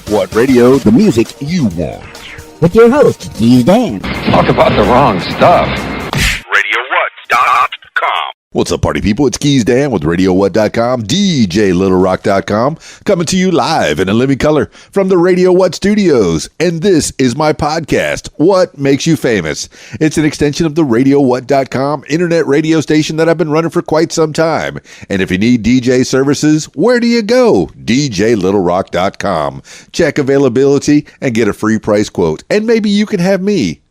What radio? The music you want. With your host, Keys Dan. Talk about the wrong stuff. RadioWhat.com. What's up, party people? It's Keys Dan with RadioWhat.com, DJLittleRock.com, coming to you live in a living color from the Radio What studios. And this is my podcast, What Makes You Famous. It's an extension of the RadioWhat.com internet radio station that I've been running for quite some time. And if you need DJ services, where do you go? DJLittleRock.com. Check availability and get a free price quote. And maybe you can have me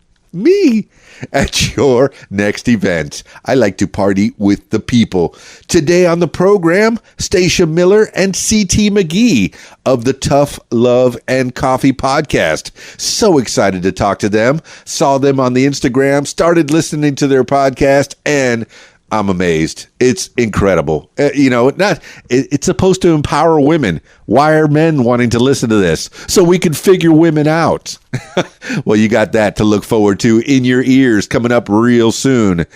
at your next event. I like to party with the people. Today on the program, Stasia Miller and CT McGee of the Tough Love and Coffee podcast. So excited to talk to them. Saw them on the Instagram, started listening to their podcast, and I'm amazed. It's incredible. It's supposed to empower women. Why are men wanting to listen to this? So we can figure women out. Well, you got that to look forward to in your ears coming up real soon.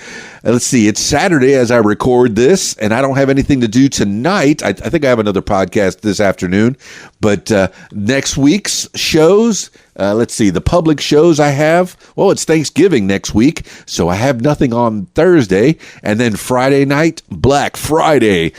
Let's see. It's Saturday as I record this, and I don't have anything to do tonight. I think I have another podcast this afternoon. But next week's shows, let's see, the public shows I have. Well, it's Thanksgiving next week, so I have nothing on Thursday. And then Friday night, Black Friday,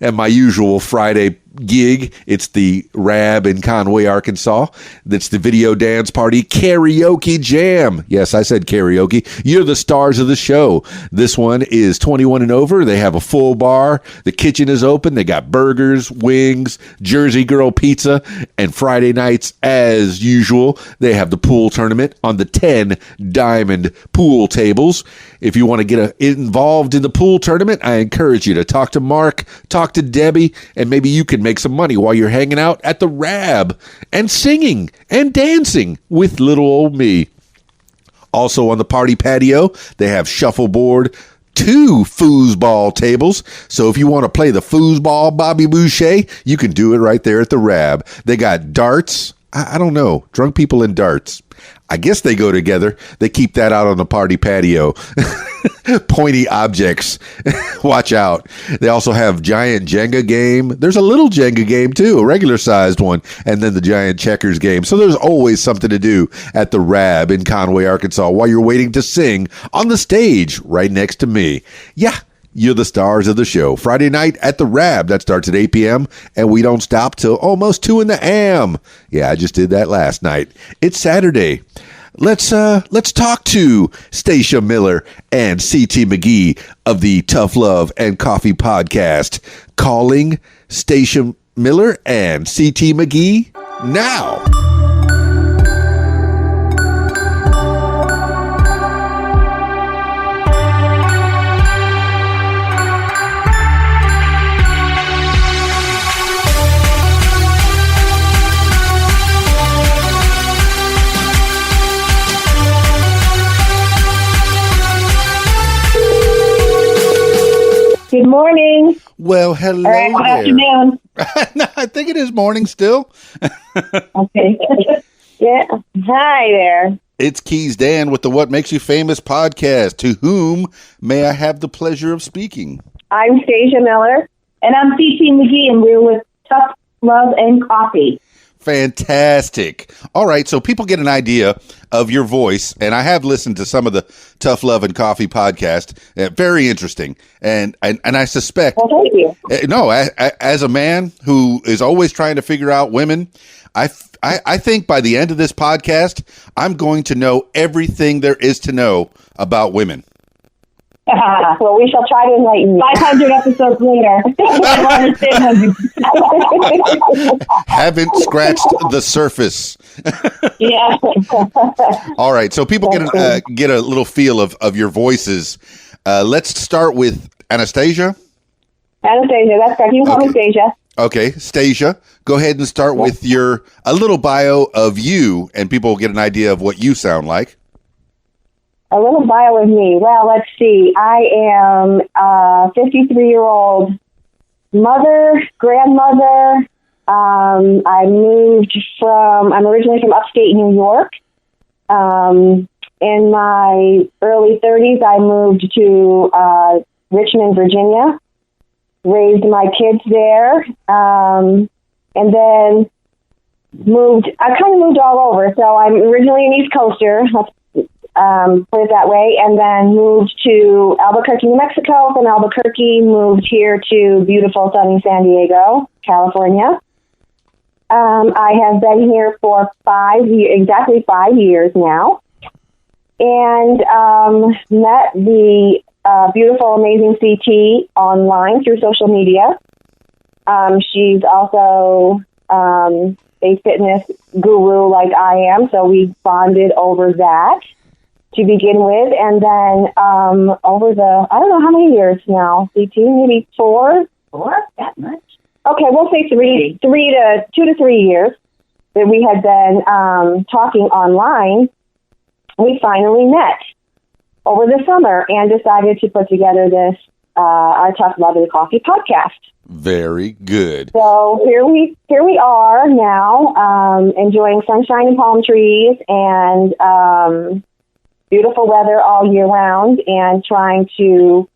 and my usual Friday gig. It's the Rab in Conway, Arkansas. That's the video dance party karaoke jam. Yes, I said karaoke. You're the stars of the show. This one is 21 and over. They have a full bar. The kitchen is open. They got burgers, wings, Jersey Girl pizza, and Friday nights, as usual, they have the pool tournament on the 10 diamond pool tables. If you want to get involved in the pool tournament, I encourage you to talk to Mark, talk to Debbie, and maybe you can make some money while you're hanging out at the Rab and singing and dancing with little old me. Also on the party patio, they have shuffleboard, 2 foosball tables. So if you want to play the foosball Bobby Boucher, you can do it right there at the Rab. They got darts. I don't know. Drunk people and darts. I guess they go together. They keep that out on the party patio. Pointy objects. Watch out. They also have giant Jenga game. There's a little Jenga game too, a regular sized one, and then the giant checkers game. So there's always something to do at the Rab in Conway, Arkansas while you're waiting to sing on the stage right next to me. Yeah. You're the stars of the show. Friday night at the Rab. That starts at 8 p.m. and we don't stop till almost 2 in the a.m. Yeah, I just did that last night. It's Saturday. Let's talk to Stasia Miller and CT McGee of the Tough Love and Coffee podcast. Calling Stasia Miller and CT McGee now. Good morning. Well, hello good there. afternoon. No, I think it is morning still. Okay. Yeah. Hi there. It's Keys Dan with the What Makes You Famous podcast. To whom may I have the pleasure of speaking? I'm Stasia Miller. And I'm CT McGee, and we're with Tough Love and Coffee. Fantastic. All right, so people get an idea of your voice, and I have listened to some of the Tough Love and Coffee podcast. Very interesting, and I suspect. Well, thank you. No, as a man who is always trying to figure out women, I think by the end of this podcast, I'm going to know everything there is to know about women. Well, we shall try to enlighten you. 500 episodes later. Haven't scratched the surface. Yeah. All right, so people get a little feel of your voices. Let's start with Anastasia. Anastasia, that's correct. You can call me Stasia. Okay, Stasia, go ahead and start with a little bio of you, and people will get an idea of what you sound like. A little bio of me. Well, let's see. I am a 53-year-old mother, grandmother. I'm originally from upstate New York. In my early 30s, I moved to Richmond, Virginia, raised my kids there. And then I kind of moved all over. So I'm originally an East Coaster, let's put it that way, and then moved to Albuquerque, New Mexico. From Albuquerque, moved here to beautiful sunny San Diego, California. I have been here for exactly 5 years now, and met the beautiful, amazing CT online through social media. She's also a fitness guru like I am, so we bonded over that to begin with, and then over the, I don't know how many years now, CT, maybe four, that much. Okay, we'll say 2 to 3 years that we had been talking online. We finally met over the summer and decided to put together this, our Tough Love and Coffee podcast. Very good. So here we are now, enjoying sunshine and palm trees and beautiful weather all year round, and trying to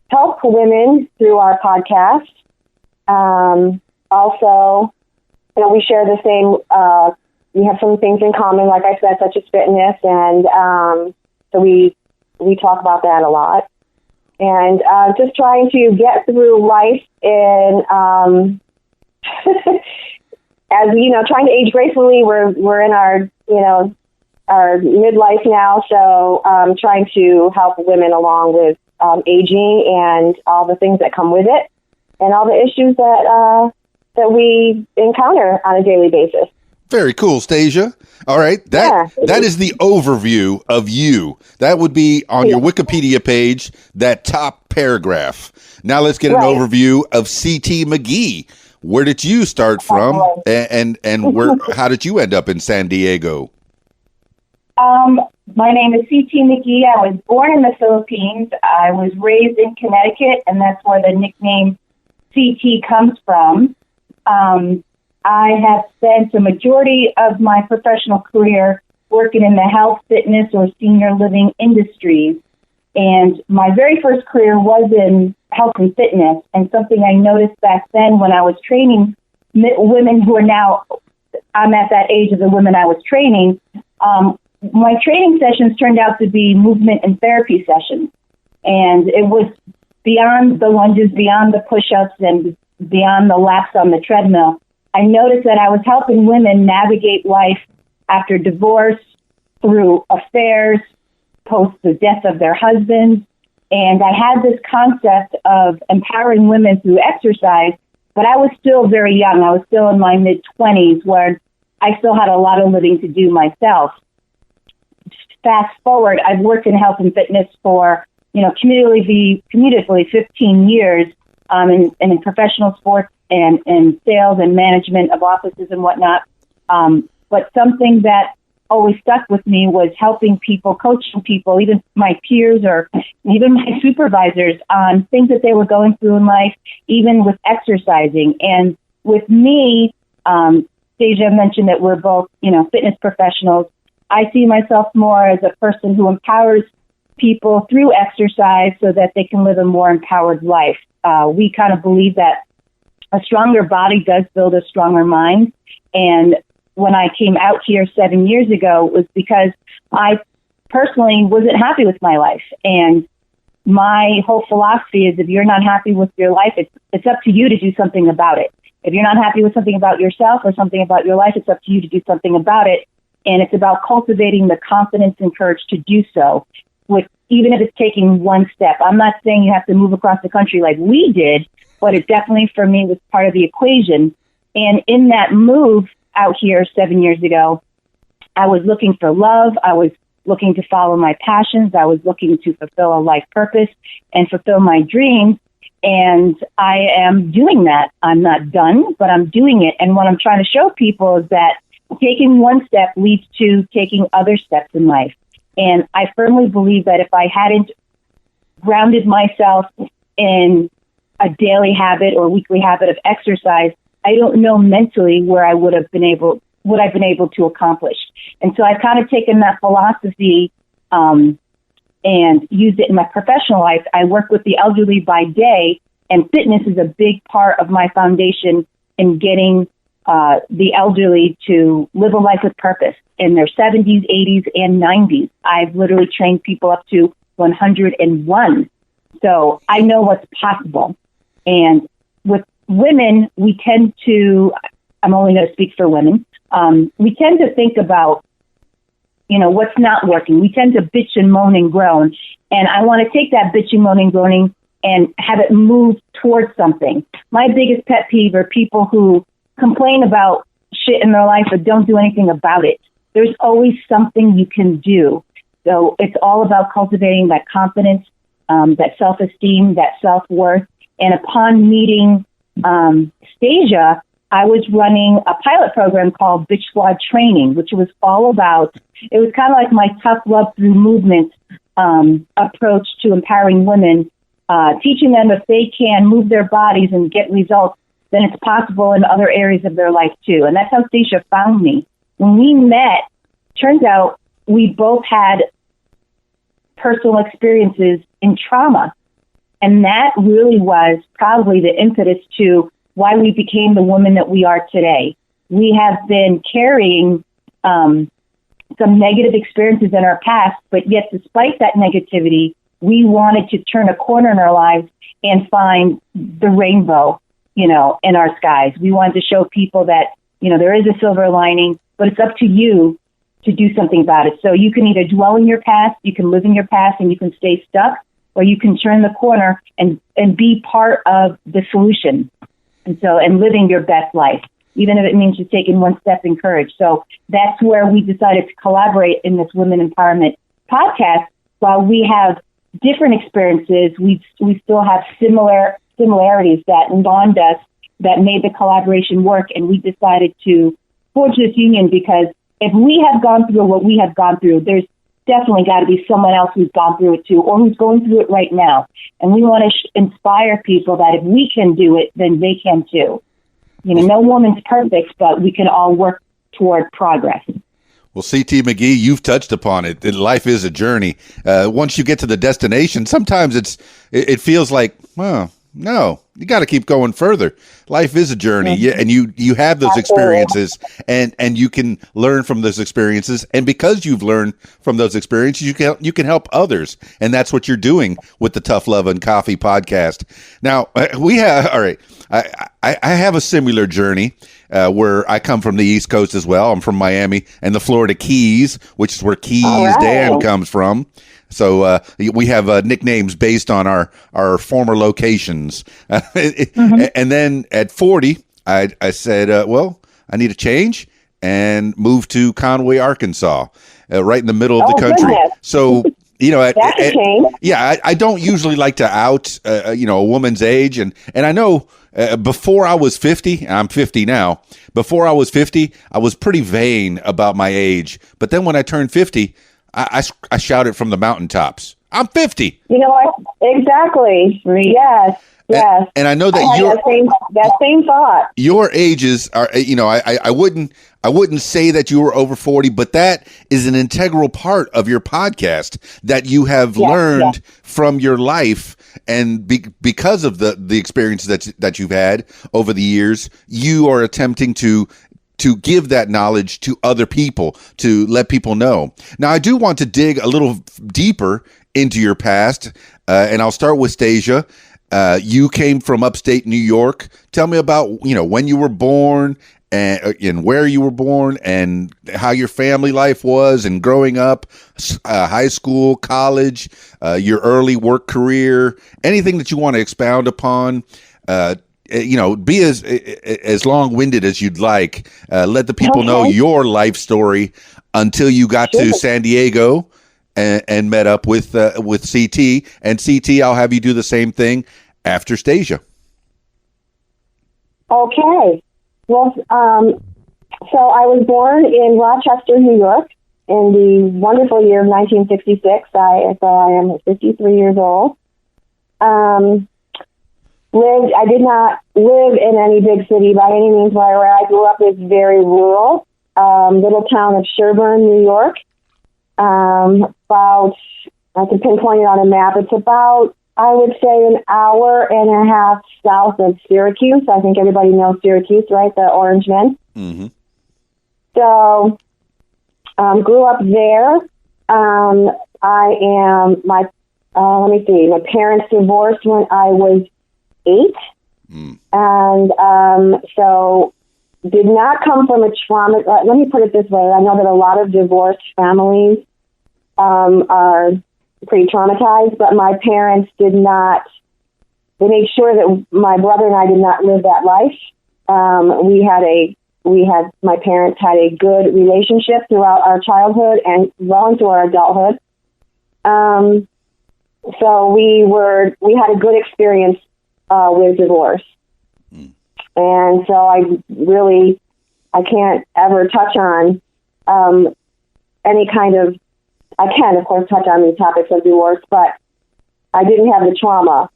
help women through our podcast. Also, we share the same. We have some things in common, like I said, such as fitness, and so we talk about that a lot. And just trying to get through life in, as trying to age gracefully. We're in our our midlife now, so trying to help women along with aging and all the things that come with it, and all the issues that we encounter on a daily basis. Very cool, Stasia. All right. That is the overview of you. That would be on your Wikipedia page, that top paragraph. Now let's get an overview of CT McGee. Where did you start from, and where? How did you end up in San Diego? My name is CT McGee. I was born in the Philippines. I was raised in Connecticut, and that's where the nickname CT comes from. I have spent a majority of my professional career working in the health, fitness, or senior living industries. And my very first career was in health and fitness, and something I noticed back then when I was training women who are now, I'm at that age of the women I was training, my training sessions turned out to be movement and therapy sessions. And it was beyond the lunges, beyond the push-ups, and beyond the laps on the treadmill. I noticed that I was helping women navigate life after divorce, through affairs, post the death of their husbands. And I had this concept of empowering women through exercise, but I was still very young. I was still in my mid-20s, where I still had a lot of living to do myself. Fast forward, I've worked in health and fitness for, cumulatively 15 years, in professional sports and sales and management of offices and whatnot. But something that always stuck with me was helping people, coaching people, even my peers or even my supervisors, on things that they were going through in life, even with exercising. And with me, Stasia mentioned that we're both, fitness professionals. I see myself more as a person who empowers people through exercise so that they can live a more empowered life. We kind of believe that a stronger body does build a stronger mind. And when I came out here 7 years ago, it was because I personally wasn't happy with my life. And my whole philosophy is, if you're not happy with your life, it's up to you to do something about it. If you're not happy with something about yourself or something about your life, it's up to you to do something about it. And it's about cultivating the confidence and courage to do so, even if it's taking one step. I'm not saying you have to move across the country like we did, but it definitely, for me, was part of the equation. And in that move out here 7 years ago, I was looking for love. I was looking to follow my passions. I was looking to fulfill a life purpose and fulfill my dreams. And I am doing that. I'm not done, but I'm doing it. And what I'm trying to show people is that taking one step leads to taking other steps in life. And I firmly believe that if I hadn't grounded myself in a daily habit or weekly habit of exercise, I don't know mentally where I would have been able to accomplish. And so I've kind of taken that philosophy and used it in my professional life. I work with the elderly by day, and fitness is a big part of my foundation in getting the elderly to live a life with purpose in their 70s, 80s, and 90s. I've literally trained people up to 101. So I know what's possible. And with women, we tend to, I'm only going to speak for women, we tend to think about, what's not working. We tend to bitch and moan and groan. And I want to take that bitching, moaning, groaning and have it move towards something. My biggest pet peeve are people who complain about shit in their life but don't do anything about it. There's always something you can do. So it's all about cultivating that confidence, that self-esteem, that self-worth. And upon meeting Stasia, I was running a pilot program called Bitch Squad Training, which was all about, it was kind of like my tough love through movement approach to empowering women, teaching them if they can move their bodies and get results, then it's possible in other areas of their life too. And that's how Stasia found me. When we met, turns out we both had personal experiences in trauma. And that really was probably the impetus to why we became the woman that we are today. We have been carrying some negative experiences in our past, but yet despite that negativity, we wanted to turn a corner in our lives and find the rainbow, in our skies. We wanted to show people that, there is a silver lining, but it's up to you to do something about it. So you can either dwell in your past, you can live in your past and you can stay stuck, or you can turn the corner and be part of the solution. And living your best life, even if it means just taking one step in courage. So that's where we decided to collaborate in this Women Empowerment podcast. While we have different experiences, we still have similarities that bond us, that made the collaboration work. And we decided to forge this union because if we have gone through what we have gone through, there's definitely got to be someone else who's gone through it too, or who's going through it right now. And we want to inspire people that if we can do it, then they can too. No woman's perfect, but we can all work toward progress. Well, CT McGee, you've touched upon it. Life is a journey. Once you get to the destination, sometimes it feels like, well, no, you got to keep going further. Life is a journey, and you have those experiences, and you can learn from those experiences. And because you've learned from those experiences, you can help others, and that's what you're doing with the Tough Love and Coffee podcast. Now, we have all right. I have a similar journey where I come from the East Coast as well. I'm from Miami and the Florida Keys, which is where Keys Dan comes from. So we have nicknames based on our former locations. And then at 40, I said, well, I need a change and moved to Conway, Arkansas, right in the middle of the country. Goodness. So, That's a change. I don't usually like to out, a woman's age. And I know before I was 50, I'm 50 now. Before I was 50, I was pretty vain about my age. But then when I turned 50, I shouted from the mountaintops, I'm 50. You know what? Exactly. Yes. Yes. And I know that that same thought. Your ages are, I wouldn't say that you were over 40, but that is an integral part of your podcast that you have learned from your life. And because of the experiences that you've had over the years, you are attempting to give that knowledge to other people, to let people know. Now, I do want to dig a little deeper into your past, and I'll start with Stasia. You came from upstate New York. Tell me about, when you were born and where you were born and how your family life was and growing up, high school, college, your early work career, anything that you want to expound upon. Be as long-winded as you'd like. Let the people know your life story until you got to San Diego and met up with CT. And CT, I'll have you do the same thing after Stasia. Okay. Well, so I was born in Rochester, New York, in the wonderful year of 1966. I am 53 years old. I did not live in any big city by any means. Where I grew up is very rural, little town of Sherburne, New York. About, I can pinpoint it on a map, it's about I would say an hour and a half south of Syracuse. I think everybody knows Syracuse, right? The Orange Men. Mm-hmm. So, grew up there. Let me see. My parents divorced when I was 8. And so did not come from a trauma. Let me put it this way. I know that a lot of divorced families are pretty traumatized, but my parents did not. They made sure that my brother and I did not live that life. My parents had a good relationship throughout our childhood and well into our adulthood. So we had a good experience with divorce. And so I can't ever touch on any kind of, I can, of course, touch on these topics of divorce, but I didn't have the trauma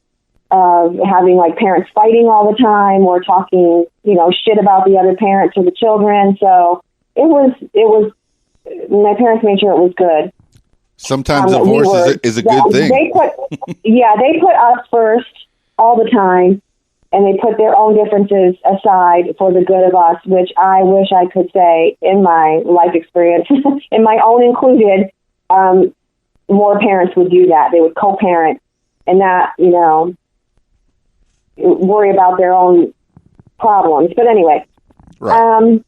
of having like parents fighting all the time or talking, shit about the other parents or the children. So it was, my parents made sure it was good. Sometimes divorce is a good thing. They put us first all the time, and they put their own differences aside for the good of us, which I wish I could say in my life experience, in my own included, more parents would do that. They would co-parent and not, worry about their own problems. But anyway, right.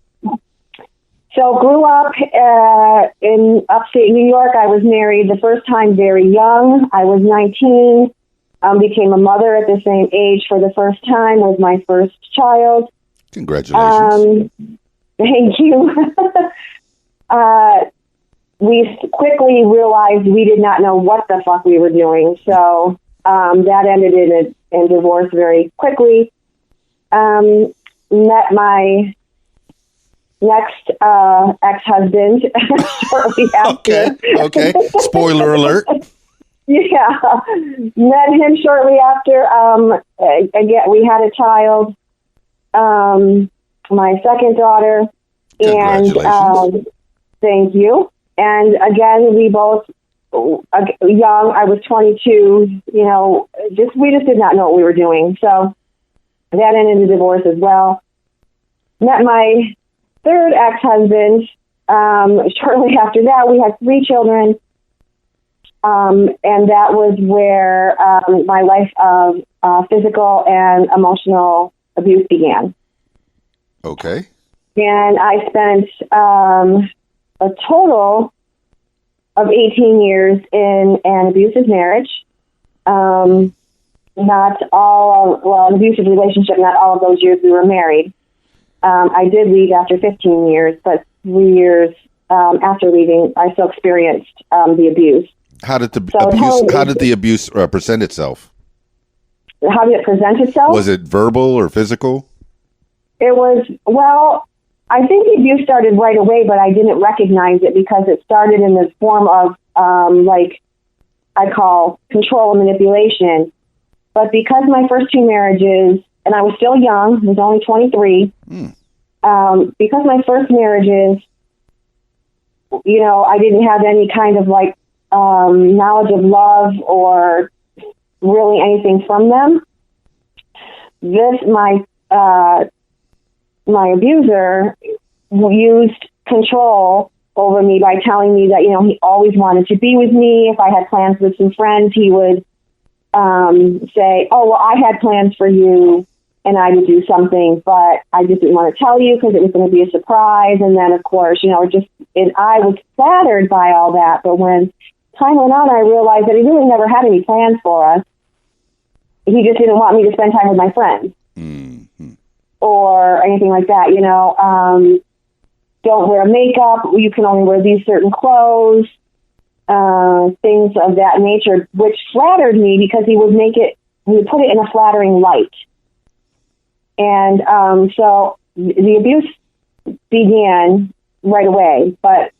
So grew up in upstate New York. I was married the first time very young. I was 19. Became a mother at the same age for the first time with my first child. Congratulations. Thank you. We quickly realized we did not know what the fuck we were doing. So that ended in divorce very quickly. Met my next ex-husband shortly after. Okay. Spoiler alert. Yeah, met him shortly after. Again, we had a child, my second daughter, and thank you. And again, we both young. I was 22. We just did not know what we were doing. So that ended in divorce as well. Met my third ex-husband shortly after that. We had 3 children. And that was where my life of physical and emotional abuse began. Okay. And I spent a total of 18 years in an abusive marriage. An abusive relationship, not all of those years we were married. I did leave after 15 years, but 3 years after leaving, I still experienced the abuse. How did the abuse present itself? How did it present itself? Was it verbal or physical? It was, I think the abuse started right away, but I didn't recognize it because it started in the form of, I call control and manipulation. But because my first 2 marriages, and I was still young, I was only 23, because my first marriages, I didn't have any kind of knowledge of love or really anything from them. My abuser used control over me by telling me that, he always wanted to be with me. If I had plans with some friends, he would say, oh, well, I had plans for you and I would do something, but I just didn't want to tell you because it was going to be a surprise. And then, of course, I was flattered by all that. But when time went on, I realized that he really never had any plans for us. He just didn't want me to spend time with my friends or anything like that. Don't wear makeup. You can only wear these certain clothes, things of that nature, which flattered me because he would put it in a flattering light. And so the abuse began right away, but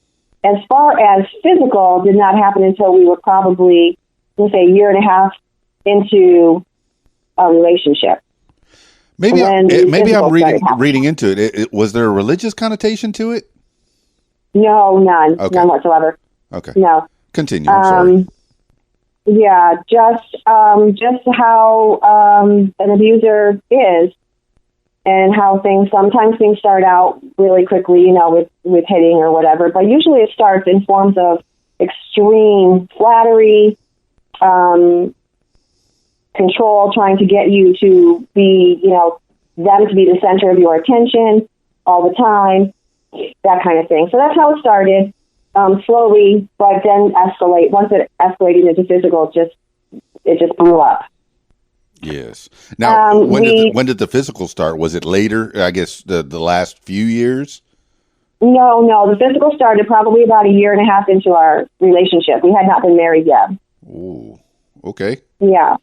as far as physical, did not happen until we were probably, let's say, a year and a half into a relationship. Maybe I'm reading into it. Was there a religious connotation to it? No, none. Okay. None whatsoever. Okay. No. Continue. I'm sorry. Yeah, just how an abuser is, and how sometimes things start out really quickly, with hitting or whatever, but usually it starts in forms of extreme flattery, control, trying to get you to be, them to be the center of your attention all the time, that kind of thing. So that's how it started, slowly, but then escalate. Once it escalated into physical, it just blew up. Yes. Now, when did the physical start? Was it later? I guess the last few years. No. The physical started probably about a year and a half into our relationship. We had not been married yet. Ooh. Okay. Yeah.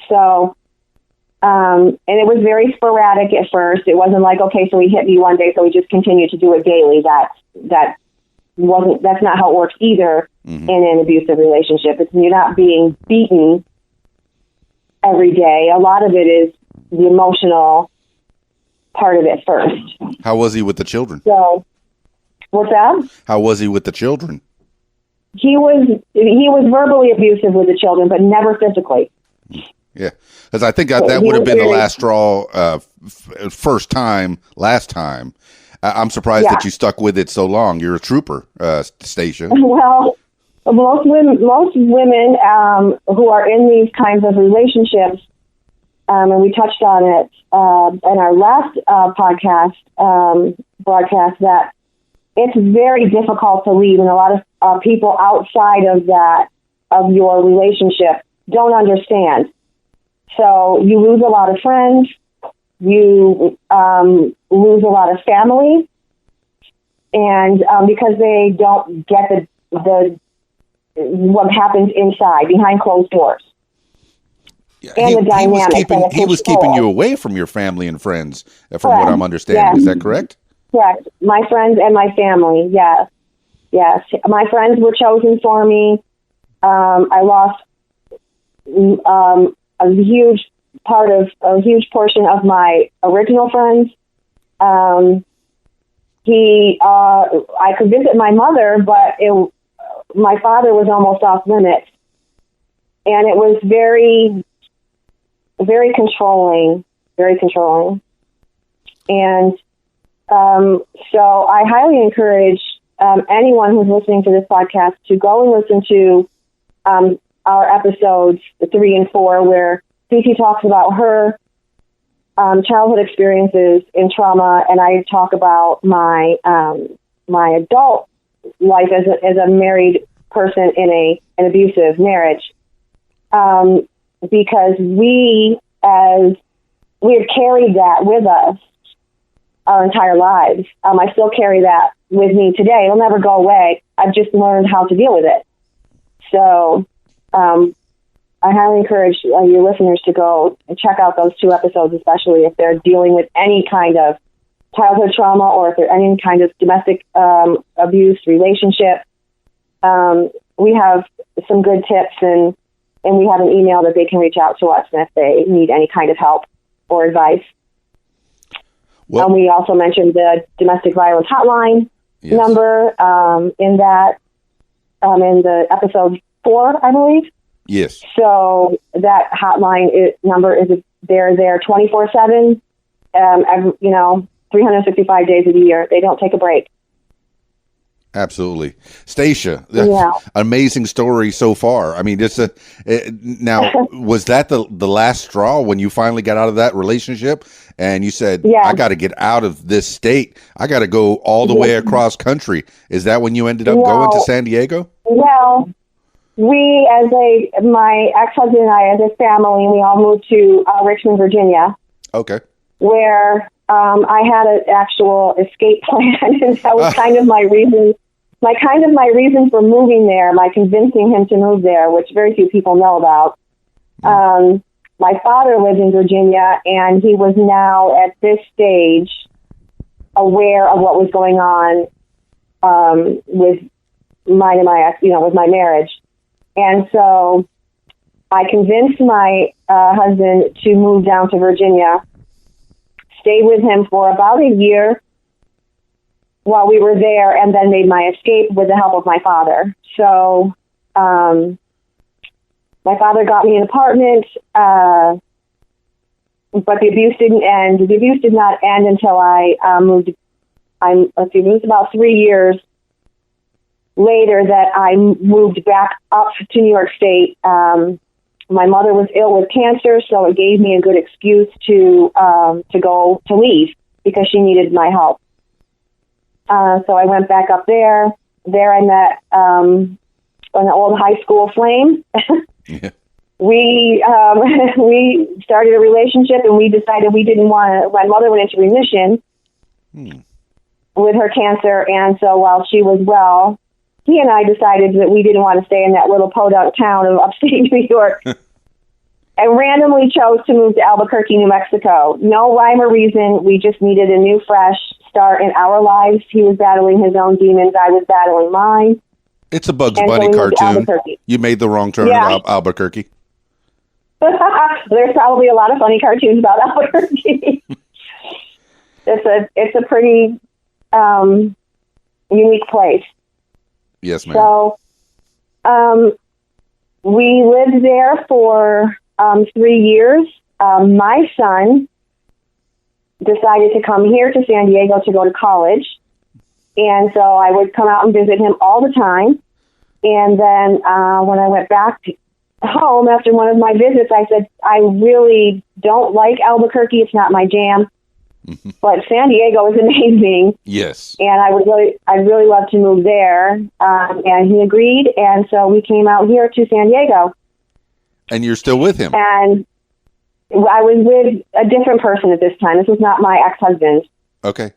So, and it was very sporadic at first. It wasn't like, okay, so he hit me one day, so we just continued to do it daily. That's not how it works either in an abusive relationship. You're not being beaten every day. A lot of it is the emotional part of it first. How was he with the children? So, what's that? How was he with the children? He was verbally abusive with the children, but never physically. Yeah, because I think that would have been the last straw. Last time. I'm surprised that you stuck with it so long. You're a trooper, Stasia. Well, most women who are in these kinds of relationships, and we touched on it in our last broadcast, that it's very difficult to leave, and a lot of people outside of your relationship don't understand. So you lose a lot of friends, you lose a lot of family, and because they don't get the what happens inside behind closed doors. Yeah, he was keeping you away from your family and friends, from what I'm understanding. Yes. Is that correct? Correct. My friends and my family. Yes. My friends were chosen for me. I lost a huge portion of my original friends. I could visit my mother, but my father was almost off limits, and it was very, very controlling, and so I highly encourage anyone who's listening to this podcast to go and listen to our episodes 3 and 4, where Cece talks about her childhood experiences in trauma, and I talk about my adult life as a married person in an abusive marriage, because we have carried that with us our entire lives. I still carry that with me today. It'll never go away. I've just learned how to deal with it. So I highly encourage your listeners to go and check out those 2 episodes, especially if they're dealing with any kind of childhood trauma or if they're any kind of domestic abuse relationship. We have some good tips, and we have an email that they can reach out to us if they need any kind of help or advice. Well, we also mentioned the domestic violence hotline number in the episode 4, I believe. Yes. So that hotline number is there 24/7, 365 days of the year. They don't take a break. Absolutely. Stasia, amazing story so far. I mean, now, was that the last straw when you finally got out of that relationship and you said, I got to get out of this state. I got to go all the way across country. Is that when you ended up going to San Diego? Well, my ex-husband and I, as a family, we all moved to Richmond, Virginia. Okay. Where I had an actual escape plan, and that was kind of my reason. My reason for moving there, my convincing him to move there, which very few people know about. My father lived in Virginia, and he was now at this stage aware of what was going on with mine and my ex, with my marriage, and so I convinced my husband to move down to Virginia. Stayed with him for about a year while we were there, and then made my escape with the help of my father. So My father got me an apartment, but the abuse didn't end. The abuse did not end until I moved. It was about 3 years later that I moved back up to New York State. My mother was ill with cancer, so it gave me a good excuse to leave because she needed my help. So I went back up there. There I met an old high school flame. Yeah. We started a relationship, and we decided we didn't want to. My mother went into remission with her cancer, and so while she was well, he and I decided that we didn't want to stay in that little podunk town of upstate New York, and randomly chose to move to Albuquerque, New Mexico. No rhyme or reason. We just needed a new, fresh start in our lives. He was battling his own demons. I was battling mine. It's a Bugs Bunny cartoon. You made the wrong turn at Albuquerque. There's probably a lot of funny cartoons about Albuquerque. It's a pretty unique place. Yes, ma'am. So we lived there for 3 years. My son decided to come here to San Diego to go to college. And so I would come out and visit him all the time. And then when I went back home after one of my visits, I said, I really don't like Albuquerque. It's not my jam. But San Diego is amazing. Yes. And I'd really love to move there. And he agreed. And so we came out here to San Diego. And you're still with him? And I was with a different person at this time. This was not my ex-husband. Okay.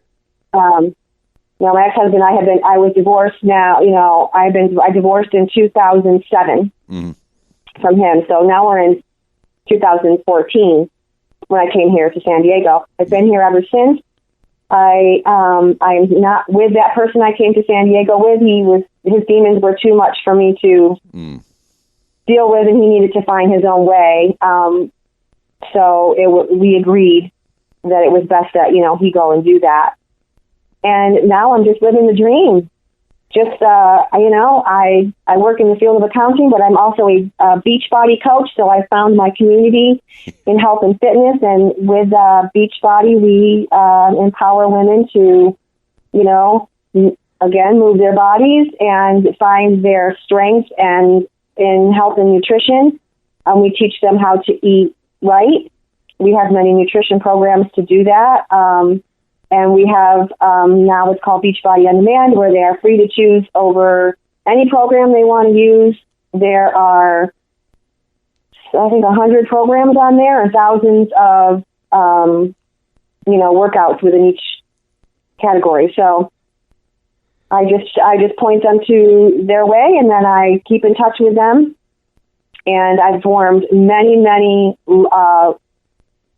My ex-husband, I was divorced now, I divorced in 2007 from him. So now we're in 2014 when I came here to San Diego. I've been here ever since. I'm not with that person I came to San Diego with. His demons were too much for me to deal with, and he needed to find his own way. So we agreed that it was best that, he go and do that. And now I'm just living the dream. Just, I work in the field of accounting, but I'm also a Beachbody coach. So I found my community in health and fitness. And with Beachbody, we empower women to, again, move their bodies and find their strength and in health and nutrition. We teach them how to eat right. We have many nutrition programs to do that. And we have now it's called Beachbody On Demand, where they are free to choose over any program they want to use. There are, I think, 100 programs on there and thousands of, workouts within each category. So I just point them to their way, and then I keep in touch with them. And I've formed many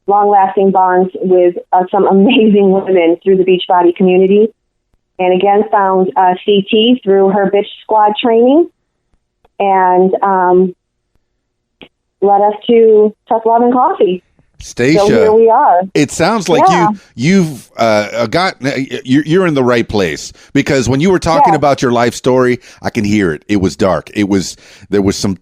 long-lasting bonds with some amazing women through the Beachbody community. And again, found CT through her Bitch Squad training, and led us to Tough Love and Coffee. Stasia, so here we are. It sounds like you've you're in the right place, because when you were talking about your life story, I can hear it. It was dark. There was some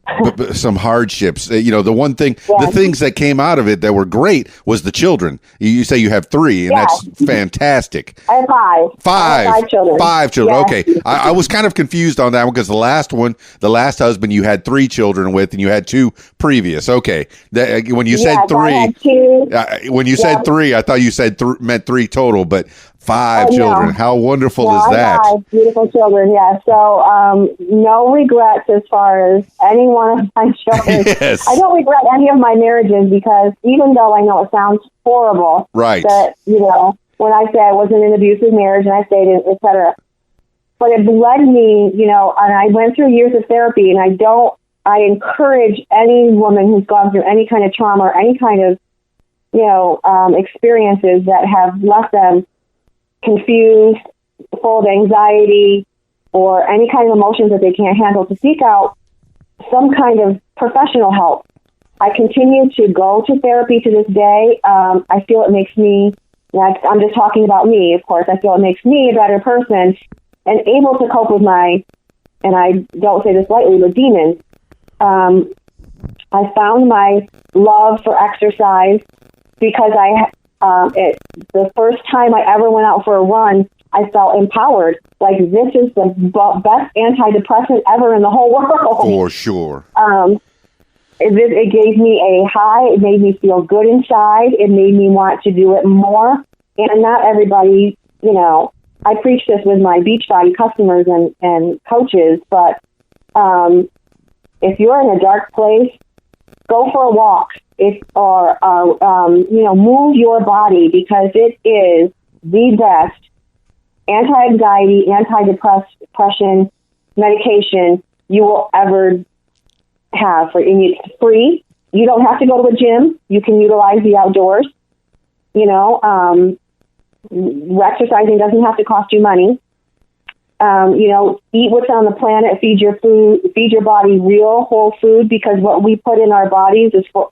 hardships. The one thing, the things that came out of it that were great was the children. You say you have 3, and that's fantastic. I have 5. Five. I have 5 children. 5 children. Yes. Okay, I was kind of confused on that one, because the last husband you had 3 children with, and you had 2 previous. Okay, when you said 3. When you said 3, I thought you said meant 3 total, but 5 children. No. How wonderful is I that? 5 beautiful children, yeah. So no regrets as far as any one of my children. Yes. I don't regret any of my marriages, because even though I know it sounds horrible, right? That, when I say I was in an abusive marriage and I stayed in, et cetera, but it led me, and I went through years of therapy, and I encourage any woman who's gone through any kind of trauma or any kind of experiences that have left them confused, full of anxiety, or any kind of emotions that they can't handle, to seek out some kind of professional help. I continue to go to therapy to this day. I feel it makes me, I'm just talking about me, of course, I feel it makes me a better person and able to cope with my, and I don't say this lightly, but demons. I found my love for exercise because the first time I ever went out for a run, I felt empowered. Like, this is the best antidepressant ever in the whole world. For sure. It gave me a high. It made me feel good inside. It made me want to do it more. And not everybody, I preach this with my Beachbody customers and coaches, but if you're in a dark place, go for a walk. Move your body, because it is the best anti-anxiety, anti-depression medication you will ever have. And it's free. You don't have to go to a gym. You can utilize the outdoors. Exercising doesn't have to cost you money. Eat what's on the planet. Feed your body real whole food, because what we put in our bodies is full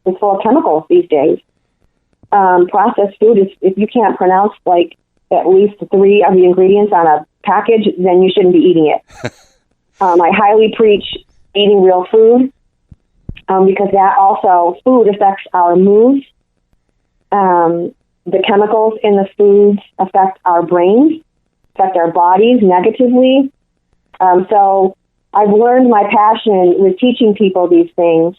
of chemicals these days. Processed food is, if you can't pronounce like at least 3 of the ingredients on a package, then you shouldn't be eating it. I highly preach eating real food, because that also, food affects our moods. The chemicals in the foods affect our brains, affect our bodies negatively. So I've learned my passion with teaching people these things,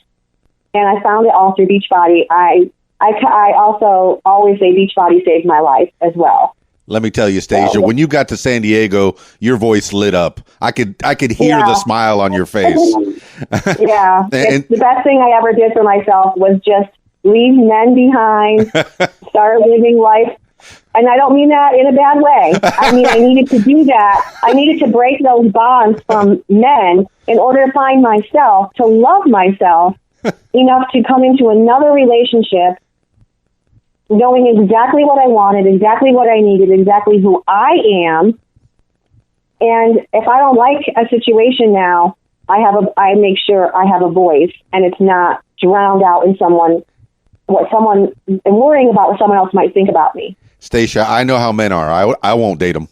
and I found it all through Beachbody. I also always say Beachbody saved my life as well. Let me tell you, Stasia, when you got to San Diego, your voice lit up. I could hear the smile on your face. Yeah. The best thing I ever did for myself was just leave men behind, start living life. And I don't mean that in a bad way. I mean, I needed to do that. I needed to break those bonds from men in order to find myself, to love myself enough to come into another relationship knowing exactly what I wanted, exactly what I needed, exactly who I am. And if I don't like a situation now, I make sure I have a voice, and it's not drowned out in and worrying about what someone else might think about me. Stasia, I know how men are. I won't date them.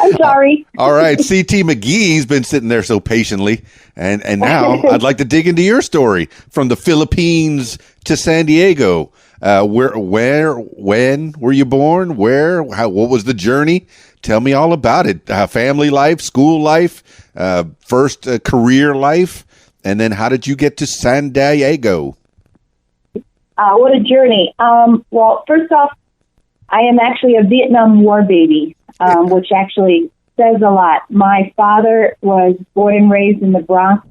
I'm sorry. All right. CT McGee's been sitting there so patiently. And now I'd like to dig into your story from the Philippines to San Diego. When were you born? What was the journey? Tell me all about it. Family life, school life, first career life. And then how did you get to San Diego? What a journey. Well, first off, I am actually a Vietnam War baby, which actually says a lot. My father was born and raised in the Bronx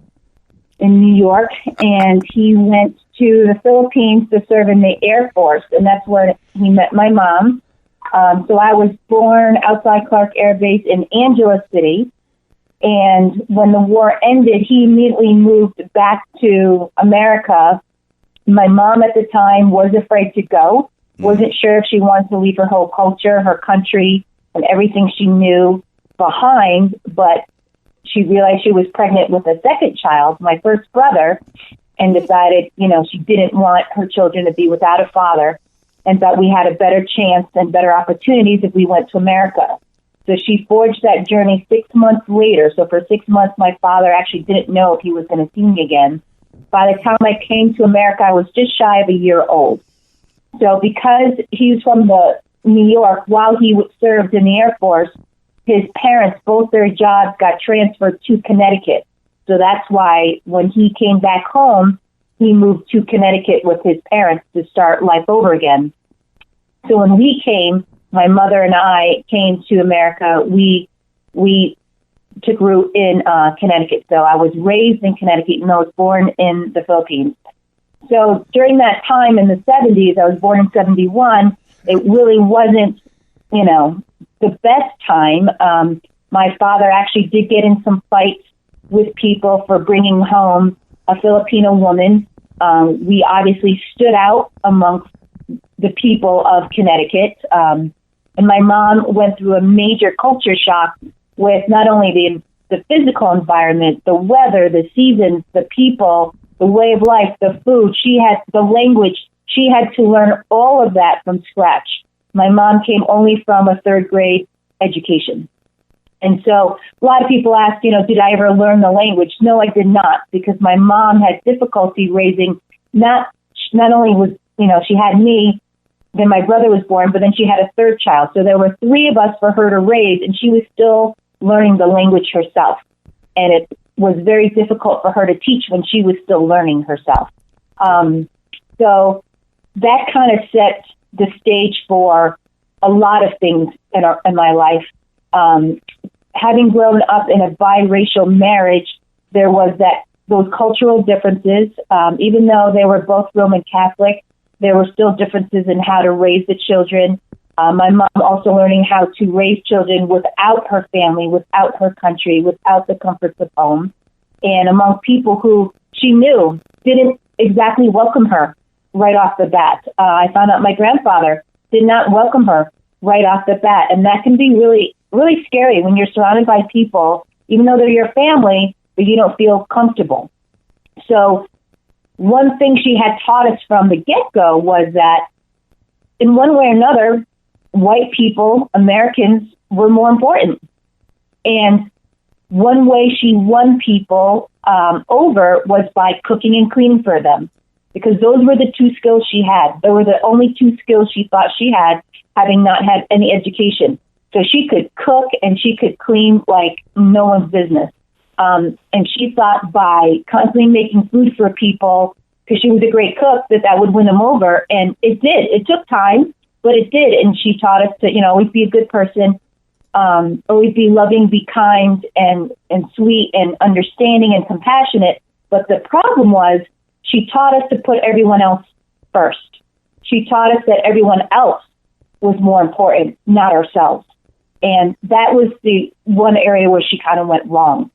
in New York, and he went to the Philippines to serve in the Air Force, and that's where he met my mom. So I was born outside Clark Air Base in Angela City, and when the war ended, he immediately moved back to America. My mom at the time was afraid to go, wasn't sure if she wanted to leave her whole culture, her country, and everything she knew behind, but she realized she was pregnant with a second child, my first brother, and decided, she didn't want her children to be without a father, and that we had a better chance and better opportunities if we went to America. So she forged that journey 6 months later. So for 6 months, my father actually didn't know if he was going to see me again. By the time I came to America, I was just shy of a year old. So because he was from New York, while he served in the Air Force, his parents, both their jobs got transferred to Connecticut. So that's why when he came back home, he moved to Connecticut with his parents to start life over again. So when we came, my mother and I came to America, we took root in Connecticut. So I was raised in Connecticut, and I was born in the Philippines. So during that time in the 70s, I was born in 71, it really wasn't, the best time. My father actually did get in some fights with people for bringing home a Filipino woman. We obviously stood out amongst the people of Connecticut. And my mom went through a major culture shock with not only the physical environment, the weather, the seasons, the people, the way of life, the food. She had the language. She had to learn all of that from scratch. My mom came only from a third grade education. And so a lot of people ask, did I ever learn the language? No, I did not, because my mom had difficulty raising, not only was, she had me, then my brother was born, but then she had a third child. So there were 3 of us for her to raise, and she was still learning the language herself. And it was very difficult for her to teach when she was still learning herself. So that kind of set the stage for a lot of things in my life. Having grown up in a biracial marriage, there was those cultural differences. Even though they were both Roman Catholic, there were still differences in how to raise the children. My mom also learning how to raise children without her family, without her country, without the comforts of home, and among people who she knew didn't exactly welcome her right off the bat. I found out my grandfather did not welcome her right off the bat, and that can be really, really scary when you're surrounded by people, even though they're your family, but you don't feel comfortable. So one thing she had taught us from the get-go was that in one way or another, white people, Americans, were more important. And one way she won people over was by cooking and cleaning for them, because those were the 2 skills she had. They were the only 2 skills she thought she had, having not had any education. So she could cook and she could clean like no one's business. And she thought by constantly making food for people, because she was a great cook, that would win them over. And it did. It took time, but it did. And she taught us to, always be a good person, always be loving, be kind, and sweet, and understanding and compassionate. But the problem was she taught us to put everyone else first. She taught us that everyone else was more important, not ourselves. And that was the one area where she kind of went wrong.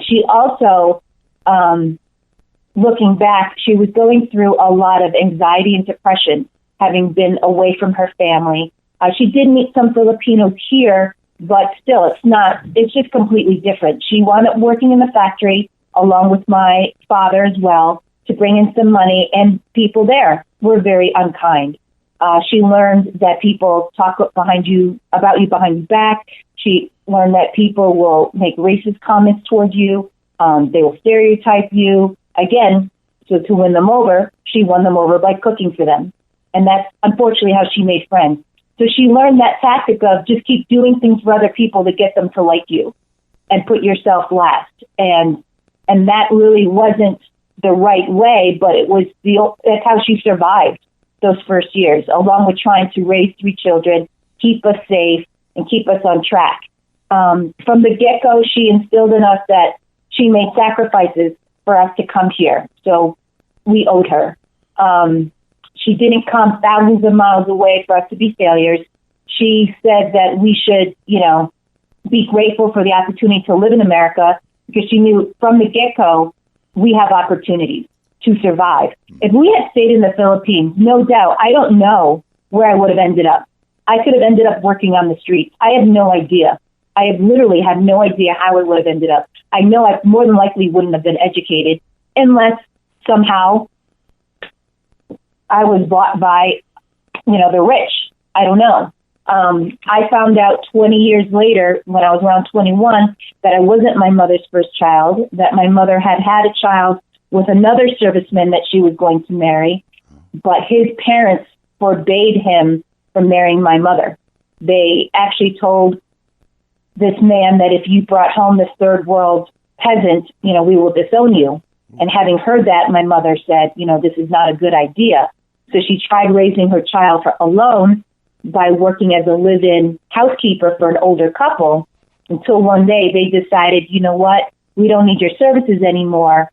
She also, looking back, she was going through a lot of anxiety and depression, having been away from her family. She did meet some Filipinos here, but still, it's just completely different. She wound up working in the factory along with my father as well to bring in some money, and people there were very unkind. She learned that people talk about you behind your back. She learned that people will make racist comments towards you. They will stereotype you. Again, so to win them over, she won them over by cooking for them. And that's unfortunately how she made friends. So she learned that tactic of just keep doing things for other people to get them to like you and put yourself last. And that really wasn't the right way, but that's how she survived those first years, along with trying to raise 3 children, keep us safe, and keep us on track. From the get-go, she instilled in us that she made sacrifices for us to come here. So we owed her. She didn't come thousands of miles away for us to be failures. She said that we should, be grateful for the opportunity to live in America, because she knew from the get-go, we have opportunities to survive. If we had stayed in the Philippines, no doubt, I don't know where I would have ended up. I could have ended up working on the streets. I have no idea. I have literally had no idea how I would have ended up. I know I more than likely wouldn't have been educated unless somehow I was bought by, the rich. I don't know. I found out 20 years later, when I was around 21, that I wasn't my mother's first child, that my mother had a child with another serviceman that she was going to marry, but his parents forbade him from marrying my mother. They actually told this man that if you brought home this third world peasant, we will disown you. And having heard that, my mother said, this is not a good idea. So she tried raising her child alone by working as a live-in housekeeper for an older couple, until one day they decided, you know what, we don't need your services anymore,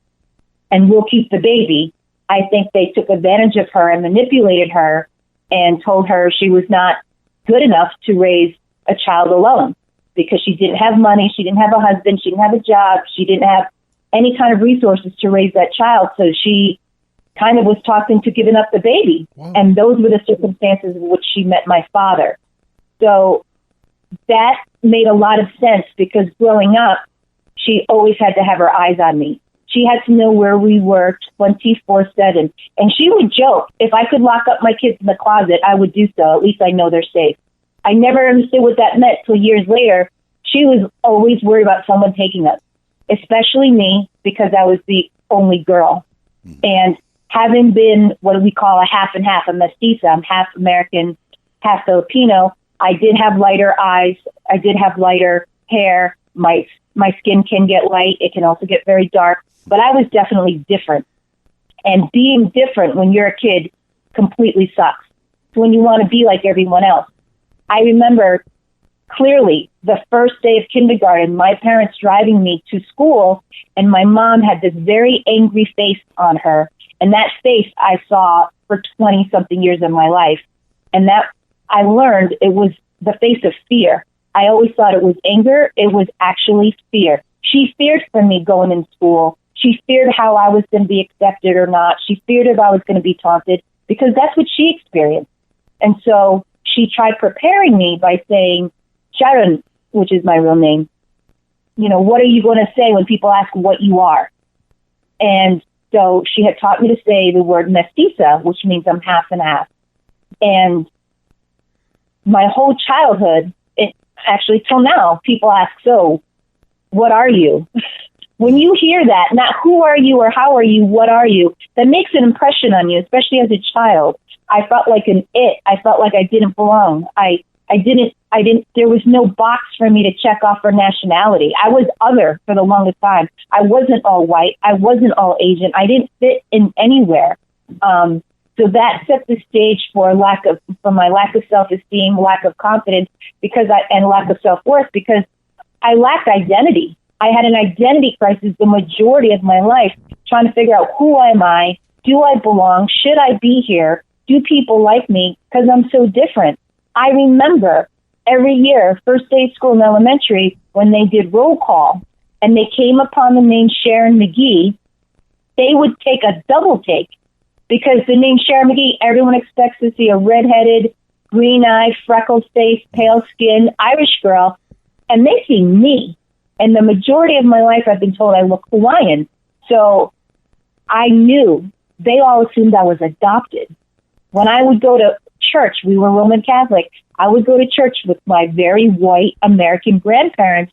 and we'll keep the baby. I think they took advantage of her and manipulated her and told her she was not good enough to raise a child alone, because she didn't have money, she didn't have a husband, she didn't have a job, she didn't have any kind of resources to raise that child. So she kind of was talked into giving up the baby. Wow. And those were the circumstances in which she met my father. So that made a lot of sense, because growing up, she always had to have her eyes on me. She had to know where we were 24/7. And she would joke, if I could lock up my kids in the closet, I would do so. At least I know they're safe. I never understood what that meant till years later, she was always worried about someone taking us, especially me, because I was the only girl. And having been what we call a half and half, a mestiza, I'm half American, half Filipino, I did have lighter eyes. I did have lighter hair. My skin can get light. It can also get very dark. But I was definitely different. And being different when you're a kid completely sucks. It's when you want to be like everyone else. I remember clearly the first day of kindergarten, my parents driving me to school, and my mom had this very angry face on her. And that face I saw for 20-something years of my life. And that I learned it was the face of fear. I always thought it was anger. It was actually fear. She feared for me going in school. She feared how I was going to be accepted or not. She feared if I was going to be taunted, because that's what she experienced. And so she tried preparing me by saying, Sharon, which is my real name, what are you going to say when people ask what you are? And so she had taught me to say the word mestiza, which means I'm half and half. And my whole childhood, actually till now, people ask, so what are you? When you hear that, not who are you or how are you, what are you, that makes an impression on you, especially as a child. I felt like an it. I felt like I didn't belong. I didn't, there was no box for me to check off for nationality. I was other for the longest time. I wasn't all white. I wasn't all Asian. I didn't fit in anywhere. So that set the stage for my lack of self-esteem, lack of confidence, and lack of self-worth, because I lacked identity. I had an identity crisis the majority of my life, trying to figure out who am I? Do I belong? Should I be here? Do people like me? Because I'm so different. I remember every year, first day of school in elementary, when they did roll call and they came upon the name Sharon McGee, they would take a double take, because the name Sharon McGee, everyone expects to see a redheaded, green-eyed, freckled face, pale skin, Irish girl, and they see me. And the majority of my life, I've been told I look Hawaiian. So I knew they all assumed I was adopted. When I would go to church, we were Roman Catholic, I would go to church with my very white American grandparents.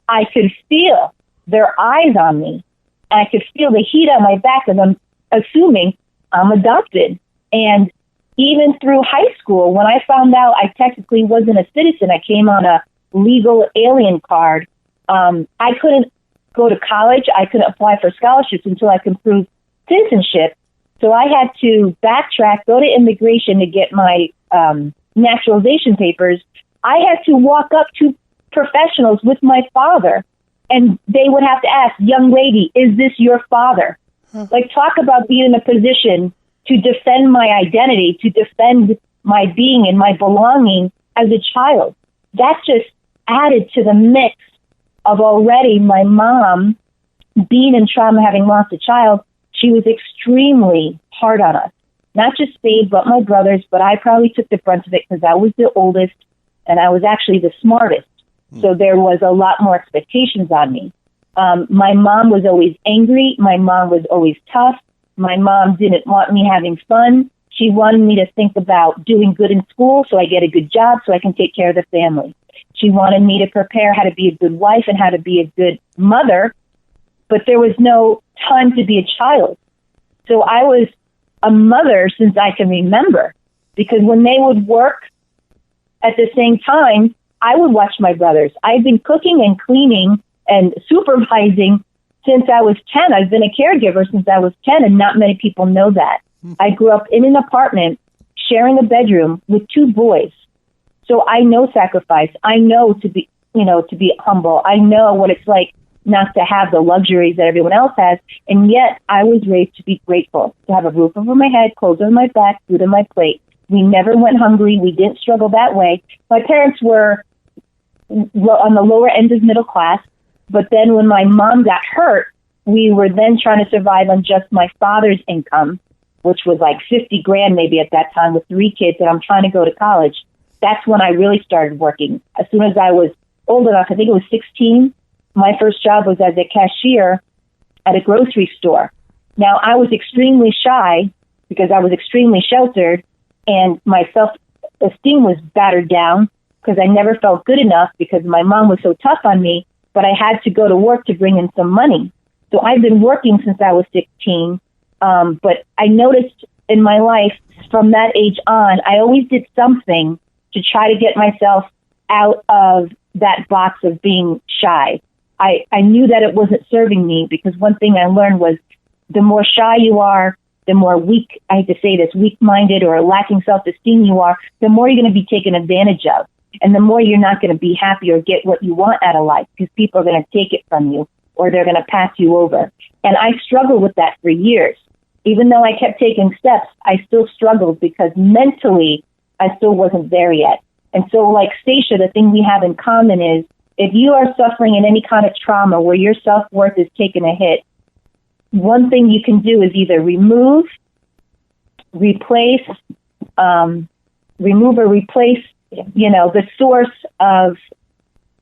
I could feel their eyes on me. And I could feel the heat on my back of them assuming I'm adopted. And even through high school, when I found out I technically wasn't a citizen, I came on a legal alien card. I couldn't go to college. I couldn't apply for scholarships until I could prove citizenship. So I had to backtrack, go to immigration to get my naturalization papers. I had to walk up to professionals with my father, and they would have to ask, young lady, is this your father? Like, talk about being in a position to defend my identity, to defend my being and my belonging as a child. That just added to the mix of already my mom being in trauma, having lost a child. She was extremely hard on us, not just Spade, but my brothers, but I probably took the brunt of it because I was the oldest and I was actually the smartest. So there was a lot more expectations on me. My mom was always angry. My mom was always tough. My mom didn't want me having fun. She wanted me to think about doing good in school so I get a good job so I can take care of the family. She wanted me to prepare how to be a good wife and how to be a good mother, but there was no time to be a child. So I was a mother since I can remember, because when they would work at the same time, I would watch my brothers. I've been cooking and cleaning and supervising since I was 10. I've been a caregiver since I was 10, and not many people know that. I grew up in an apartment sharing a bedroom with two boys. So I know sacrifice. I know to be humble. I know what it's like not to have the luxuries that everyone else has. And yet I was raised to be grateful, to have a roof over my head, clothes on my back, food on my plate. We never went hungry. We didn't struggle that way. My parents were on the lower end of middle class. But then when my mom got hurt, we were then trying to survive on just my father's income, which was like $50,000 maybe at that time with 3 kids, and I'm trying to go to college. That's when I really started working. As soon as I was old enough, I think it was 16, my first job was as a cashier at a grocery store. Now, I was extremely shy because I was extremely sheltered, and my self-esteem was battered down. because I never felt good enough because my mom was so tough on me, but I had to go to work to bring in some money. So I've been working since I was 16, but I noticed in my life from that age on, I always did something to try to get myself out of that box of being shy. I knew that it wasn't serving me, because one thing I learned was the more shy you are, the more weak, I hate to say this, weak-minded or lacking self-esteem you are, the more you're going to be taken advantage of. And the more you're not going to be happy or get what you want out of life, because people are going to take it from you or they're going to pass you over. And I struggled with that for years. Even though I kept taking steps, I still struggled because mentally I still wasn't there yet. And so like Stasia, the thing we have in common is if you are suffering in any kind of trauma where your self-worth is taking a hit, one thing you can do is either remove or replace, the source of,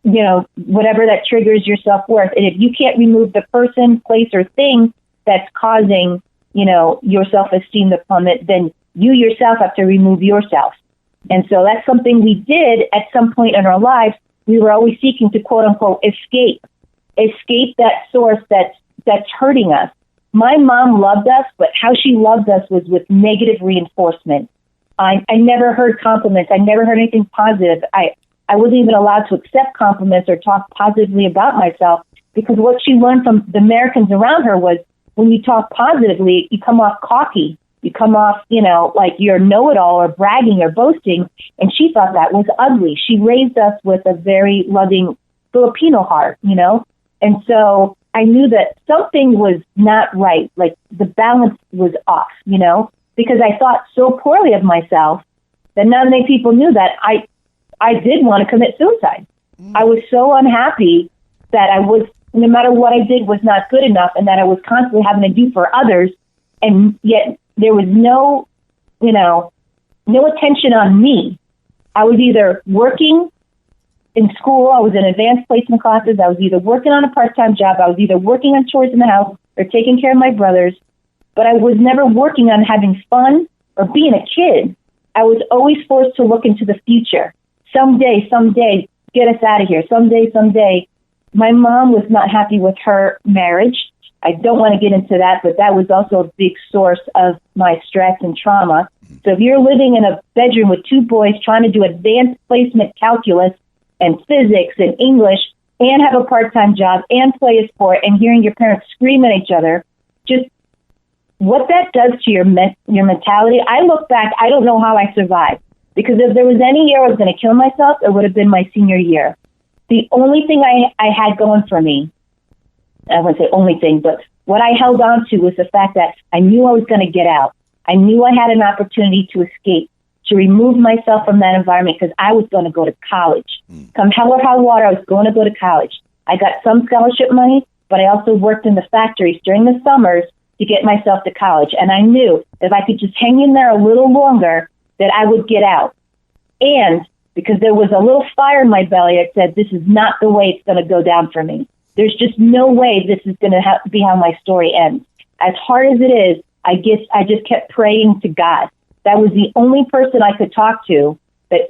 whatever that triggers your self-worth. And if you can't remove the person, place, or thing that's causing, your self-esteem to plummet, then you yourself have to remove yourself. And so that's something we did at some point in our lives. We were always seeking to, quote unquote, escape that source that's hurting us. My mom loved us, but how she loved us was with negative reinforcement. I never heard compliments. I never heard anything positive. I wasn't even allowed to accept compliments or talk positively about myself, because what she learned from the Americans around her was when you talk positively, you come off cocky. You come off, like you're know-it-all or bragging or boasting. And she thought that was ugly. She raised us with a very loving Filipino heart, And so I knew that something was not right. Like the balance was off, because I thought so poorly of myself that not many people knew that I did want to commit suicide. I was so unhappy that no matter what I did was not good enough, and that I was constantly having to do for others. And yet there was no attention on me. I was either working in school, I was in advanced placement classes, I was either working on a part-time job, I was either working on chores in the house or taking care of my brothers, but I was never working on having fun or being a kid. I was always forced to look into the future. Someday, get us out of here. Someday. My mom was not happy with her marriage. I don't want to get into that, but that was also a big source of my stress and trauma. So if you're living in a bedroom with two boys trying to do advanced placement calculus and physics and English and have a part-time job and play a sport and hearing your parents scream at each other, just what that does to your mentality. I look back, I don't know how I survived, because if there was any year I was going to kill myself, it would have been my senior year. The only thing I had going for me, I wouldn't say only thing, but what I held on to was the fact that I knew I was going to get out. I knew I had an opportunity to escape, to remove myself from that environment, because I was going to go to college. Come hell or high water, I was going to go to college. I got some scholarship money, but I also worked in the factories during the summers to get myself to college. And I knew if I could just hang in there a little longer, that I would get out. And because there was a little fire in my belly that said, this is not the way it's going to go down for me. There's just no way this is going to be how my story ends. As hard as it is, I just kept praying to God. That was the only person I could talk to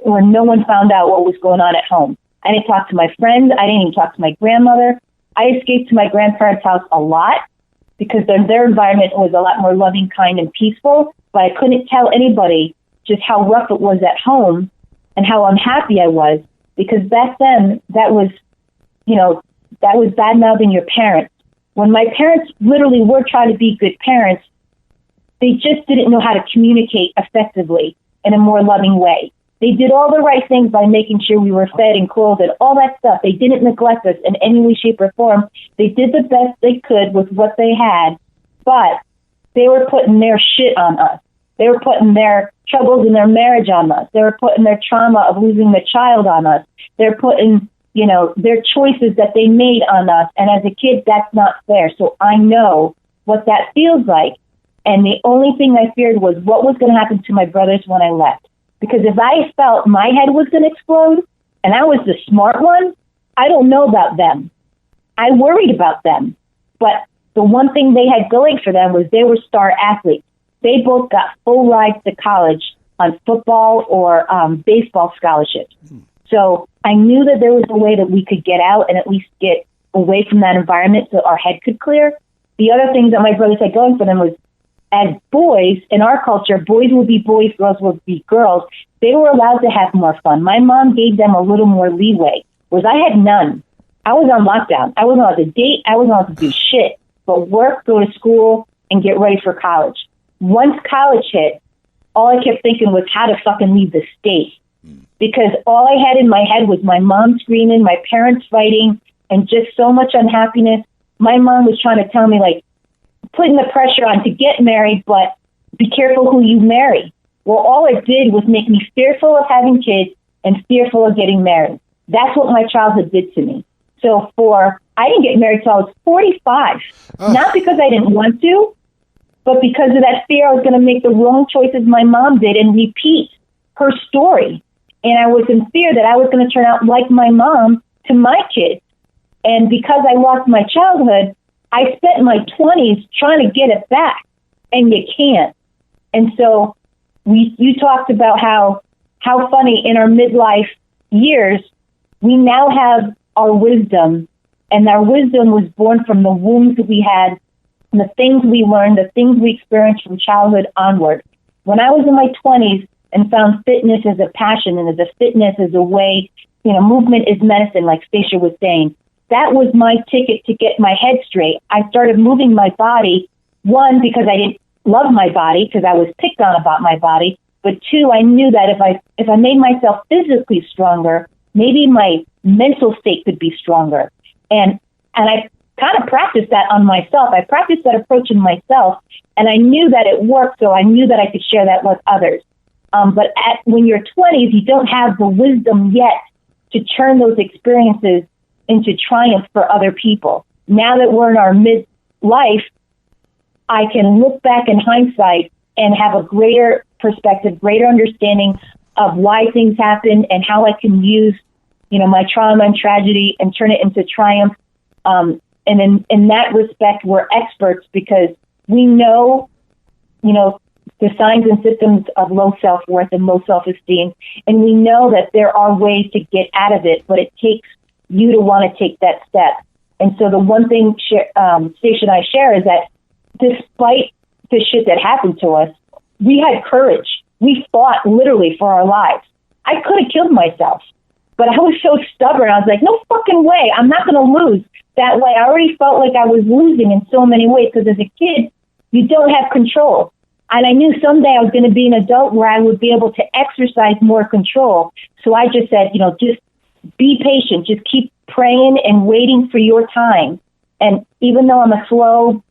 where no one found out what was going on at home. I didn't talk to my friends. I didn't even talk to my grandmother. I escaped to my grandparents' house a lot because their environment was a lot more loving, kind, and peaceful. But I couldn't tell anybody just how rough it was at home and how unhappy I was, because back then that was bad-mouthing your parents. When my parents literally were trying to be good parents, they just didn't know how to communicate effectively in a more loving way. They did all the right things by making sure we were fed and clothed and all that stuff. They didn't neglect us in any way, shape, or form. They did the best they could with what they had, but they were putting their shit on us. They were putting their troubles in their marriage on us. They were putting their trauma of losing the child on us. They're putting, their choices that they made on us. And as a kid, that's not fair. So I know what that feels like. And the only thing I feared was what was going to happen to my brothers when I left. Because if I felt my head was going to explode and I was the smart one, I don't know about them. I worried about them. But the one thing they had going for them was they were star athletes. They both got full rides to college on football or baseball scholarships. So I knew that there was a way that we could get out and at least get away from that environment so our head could clear. The other things that my brothers had going for them was, as boys, in our culture, boys would be boys, girls would be girls. They were allowed to have more fun. My mom gave them a little more leeway, whereas I had none. I was on lockdown. I wasn't allowed to date. I wasn't allowed to do shit but work, go to school, and get ready for college. Once college hit, all I kept thinking was how to fucking leave the state. Because all I had in my head was my mom screaming, my parents fighting, and just so much unhappiness. My mom was trying to tell me, like, putting the pressure on to get married, but be careful who you marry. Well, all it did was make me fearful of having kids and fearful of getting married. That's what my childhood did to me. So I didn't get married till I was 45. Not because I didn't want to, but because of that fear I was going to make the wrong choices my mom did and repeat her story. And I was in fear that I was going to turn out like my mom to my kids. And because I lost my childhood, I spent my 20s trying to get it back, and you can't. And so you talked about how funny in our midlife years, we now have our wisdom, and our wisdom was born from the wounds that we had, and the things we learned, the things we experienced from childhood onward. When I was in my 20s and found fitness as a passion and as a fitness as a way, movement is medicine, like Stasia was saying, that was my ticket to get my head straight. I started moving my body, one, because I didn't love my body, because I was picked on about my body, but two, I knew that if I made myself physically stronger, maybe my mental state could be stronger. And I kind of practiced that on myself. I practiced that approach in myself, and I knew that it worked, so I knew that I could share that with others. But when you're 20s, you don't have the wisdom yet to turn those experiences into triumph for other people. Now that we're in our midlife, I can look back in hindsight and have a greater perspective, greater understanding of why things happen and how I can use, my trauma and tragedy and turn it into triumph. And in that respect, we're experts because we know, the signs and symptoms of low self-worth and low self-esteem. And we know that there are ways to get out of it, but it takes you to want to take that step. And so the one thing Stacia and I share is that despite the shit that happened to us, we had courage. We fought literally for our lives. I could have killed myself, but I was so stubborn. I was like, no fucking way. I'm not going to lose that way. I already felt like I was losing in so many ways because as a kid, you don't have control. And I knew someday I was going to be an adult where I would be able to exercise more control. So I just said, just be patient. Just keep praying and waiting for your time. And even though I'm a slow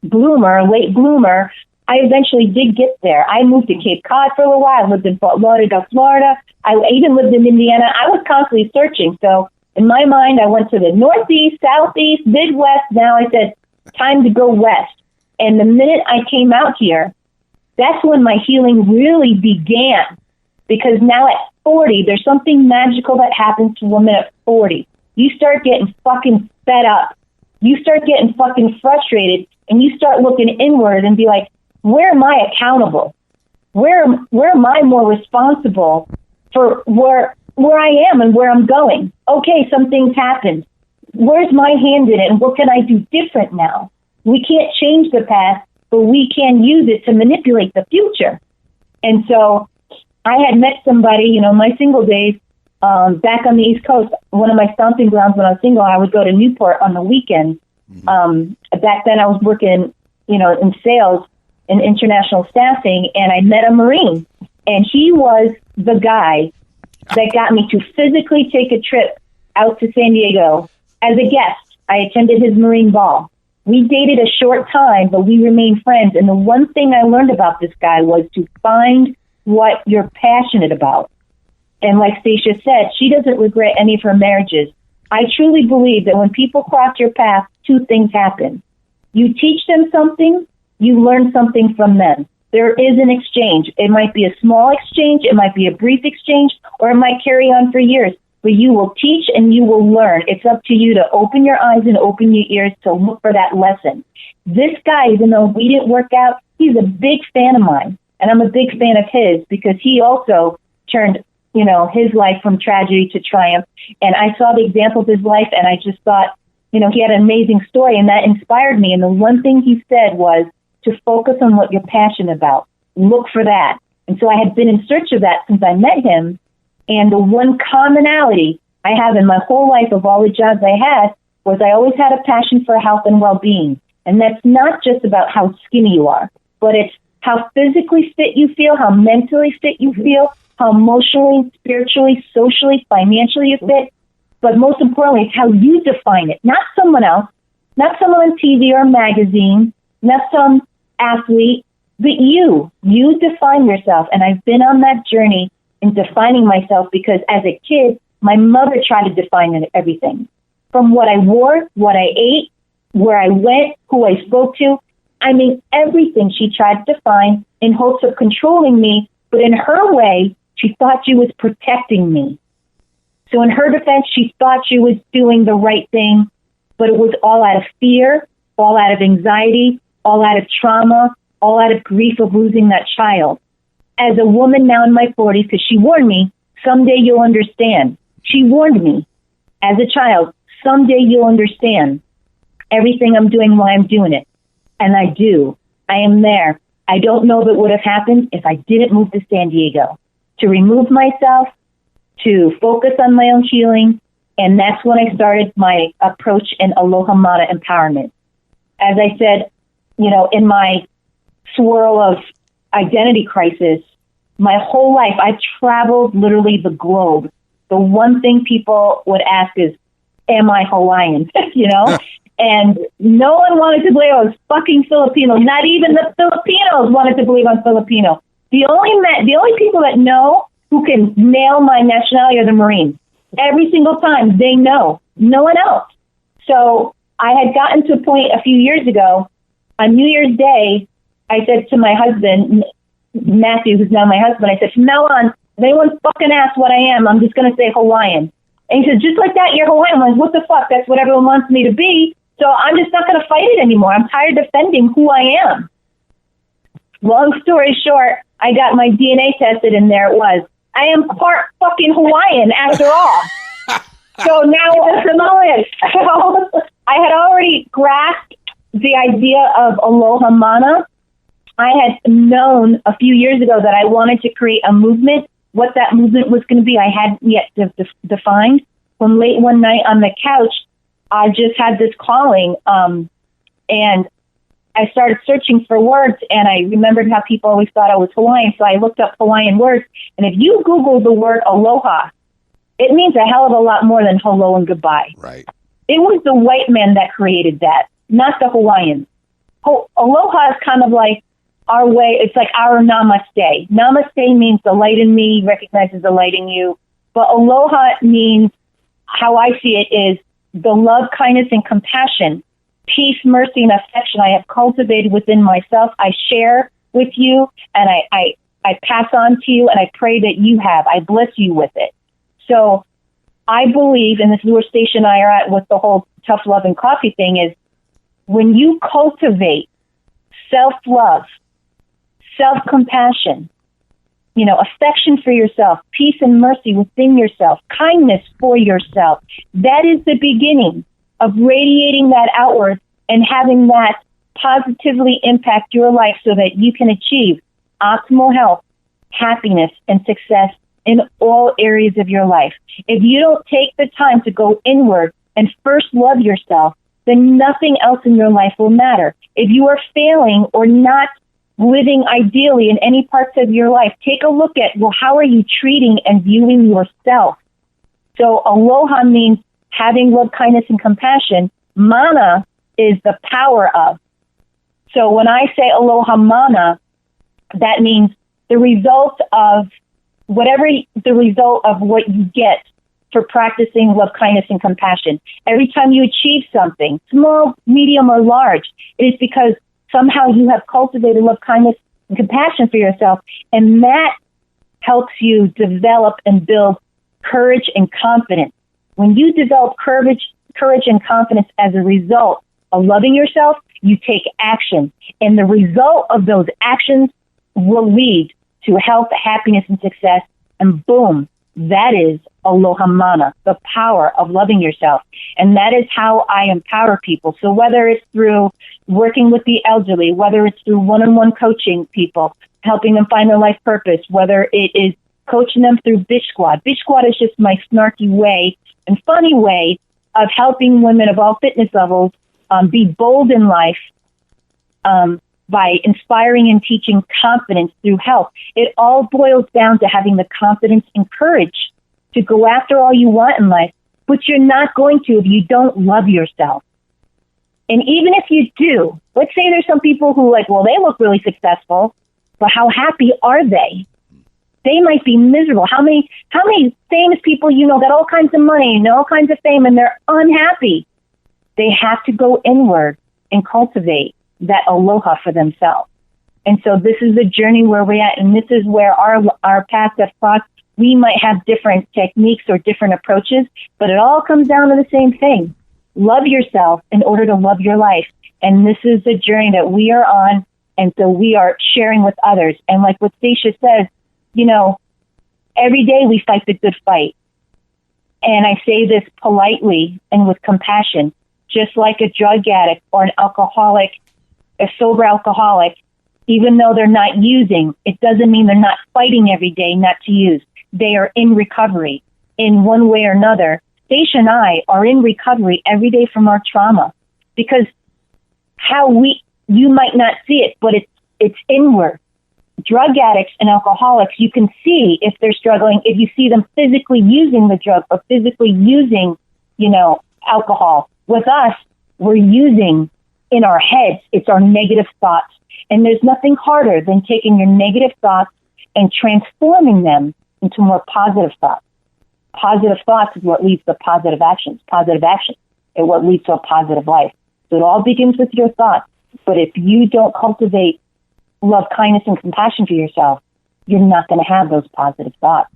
bloomer, late bloomer, I eventually did get there. I moved to Cape Cod for a little while. I lived in Fort Lauderdale, Florida. I even lived in Indiana. I was constantly searching. So in my mind, I went to the Northeast, Southeast, Midwest. Now I said, time to go west. And the minute I came out here, that's when my healing really began. Because now at 40, there's something magical that happens to women at 40. You start getting fucking fed up. You start getting fucking frustrated, and you start looking inward and be like, where am I accountable? Where am I more responsible for where I am and where I'm going? Okay, some things happened. Where's my hand in it, and what can I do different now? We can't change the past, but we can use it to manipulate the future. And so I had met somebody, my single days, back on the East Coast. One of my stomping grounds when I was single, I would go to Newport on the weekends. Back then I was working, in sales and international staffing, and I met a Marine. And he was the guy that got me to physically take a trip out to San Diego as a guest. I attended his Marine ball. We dated a short time, but we remained friends. And the one thing I learned about this guy was to find what you're passionate about. And like Stacia said, she doesn't regret any of her marriages. I truly believe that when people cross your path, two things happen. You teach them something, you learn something from them. There is an exchange. It might be a small exchange, it might be a brief exchange, or it might carry on for years. But you will teach and you will learn. It's up to you to open your eyes and open your ears to look for that lesson. This guy, even though we didn't work out, he's a big fan of mine. And I'm a big fan of his because he also turned his life from tragedy to triumph. And I saw the example of his life, and I just thought, he had an amazing story, and that inspired me. And the one thing he said was to focus on what you're passionate about. Look for that. And so I had been in search of that since I met him. And the one commonality I have in my whole life of all the jobs I had was I always had a passion for health and well-being. And that's not just about how skinny you are, but it's how physically fit you feel, how mentally fit you feel, how emotionally, spiritually, socially, financially you fit. But most importantly, it's how you define it, not someone else, not someone on TV or magazine, not some athlete, but you. You define yourself. And I've been on that journey in defining myself because as a kid, my mother tried to define everything. From what I wore, what I ate, where I went, who I spoke to. I mean, everything she tried to define in hopes of controlling me. But in her way, she thought she was protecting me. So in her defense, she thought she was doing the right thing, but it was all out of fear, all out of anxiety, all out of trauma, all out of grief of losing that child. As a woman now in my 40s, because she warned me, someday you'll understand. She warned me as a child, someday you'll understand everything I'm doing, why I'm doing it. And I do. I am there. I don't know if it would have happened if I didn't move to San Diego, to remove myself, to focus on my own healing. And that's when I started my approach in Aloha Mana empowerment. As I said, in my swirl of identity crisis, my whole life, I've traveled literally the globe. The one thing people would ask is, am I Hawaiian? And no one wanted to believe I was fucking Filipino. Not even the Filipinos wanted to believe I'm Filipino. The only people that know who can nail my nationality are the Marines. Every single time they know, no one else. So I had gotten to a point a few years ago on New Year's Day. I said to my husband, Matthew, who's now my husband, I said, from now on, if anyone fucking asks what I am, I'm just going to say Hawaiian. And he said, just like that, you're Hawaiian. I'm like, what the fuck? That's what everyone wants me to be. So I'm just not going to fight it anymore. I'm tired of defending who I am. Long story short, I got my DNA tested, and there it was. I am part fucking Hawaiian after all. So now I had already grasped the idea of Aloha Mana. I had known a few years ago that I wanted to create a movement. What that movement was going to be, I hadn't yet defined. When late one night on the couch, I just had this calling, and I started searching for words, and I remembered how people always thought I was Hawaiian, so I looked up Hawaiian words. And if you Google the word aloha, it means a hell of a lot more than hello and goodbye. Right. It was the white man that created that, not the Hawaiians. Aloha is kind of like our way. It's like our namaste. Namaste means the light in me recognizes the light in you. But aloha means, how I see it, is the love, kindness, and compassion, peace, mercy, and affection I have cultivated within myself. I share with you, and I pass on to you, and I pray that you have. I bless you with it. So I believe, and this is where Stasia and I are at with the whole tough love and coffee thing, is when you cultivate self-love, self-compassion, affection for yourself, peace and mercy within yourself, kindness for yourself, that is the beginning of radiating that outward and having that positively impact your life so that you can achieve optimal health, happiness, and success in all areas of your life. If you don't take the time to go inward and first love yourself, then nothing else in your life will matter. If you are failing or not living ideally in any parts of your life, take a look at, well, how are you treating and viewing yourself? So aloha means having love, kindness, and compassion. Mana is the power of. So when I say aloha mana, that means the result of what you get for practicing love, kindness, and compassion. Every time you achieve something, small, medium, or large, it is because somehow you have cultivated love, kindness, and compassion for yourself, and that helps you develop and build courage and confidence. When you develop courage and confidence as a result of loving yourself, you take action, and the result of those actions will lead to health, happiness, and success, and boom, That is Aloha Mana, the power of loving yourself. And that is how I empower people. So whether it's through working with the elderly, whether it's through one-on-one coaching people, helping them find their life purpose, whether it is coaching them through Bitch Squad. Bitch Squad is just my snarky way and funny way of helping women of all fitness levels be bold in life by inspiring and teaching confidence through health. It all boils down to having the confidence and courage to go after all you want in life, but you're not going to if you don't love yourself. And even if you do, let's say there's some people who they look really successful, but how happy are they? They might be miserable. How many famous people got all kinds of money and all kinds of fame and they're unhappy? They have to go inward and cultivate that aloha for themselves. And so this is the journey where we're at, and this is where our paths have crossed. We might have different techniques or different approaches, but it all comes down to the same thing. Love yourself in order to love your life. And this is the journey that we are on, and so we are sharing with others. And like what Stasia says, every day we fight the good fight. And I say this politely and with compassion, just like a drug addict or an alcoholic, a sober alcoholic, even though they're not using, it doesn't mean they're not fighting every day not to use. They are in recovery in one way or another. Stasia and I are in recovery every day from our trauma, because you might not see it, but it's inward. Drug addicts and alcoholics, you can see if they're struggling, if you see them physically using the drug or physically using, alcohol. With us, we're using in our heads. It's our negative thoughts. And there's nothing harder than taking your negative thoughts and transforming them into more positive thoughts. Positive thoughts is what leads to positive actions. Positive action is what leads to a positive life. So it all begins with your thoughts. But if you don't cultivate love, kindness, and compassion for yourself, you're not going to have those positive thoughts.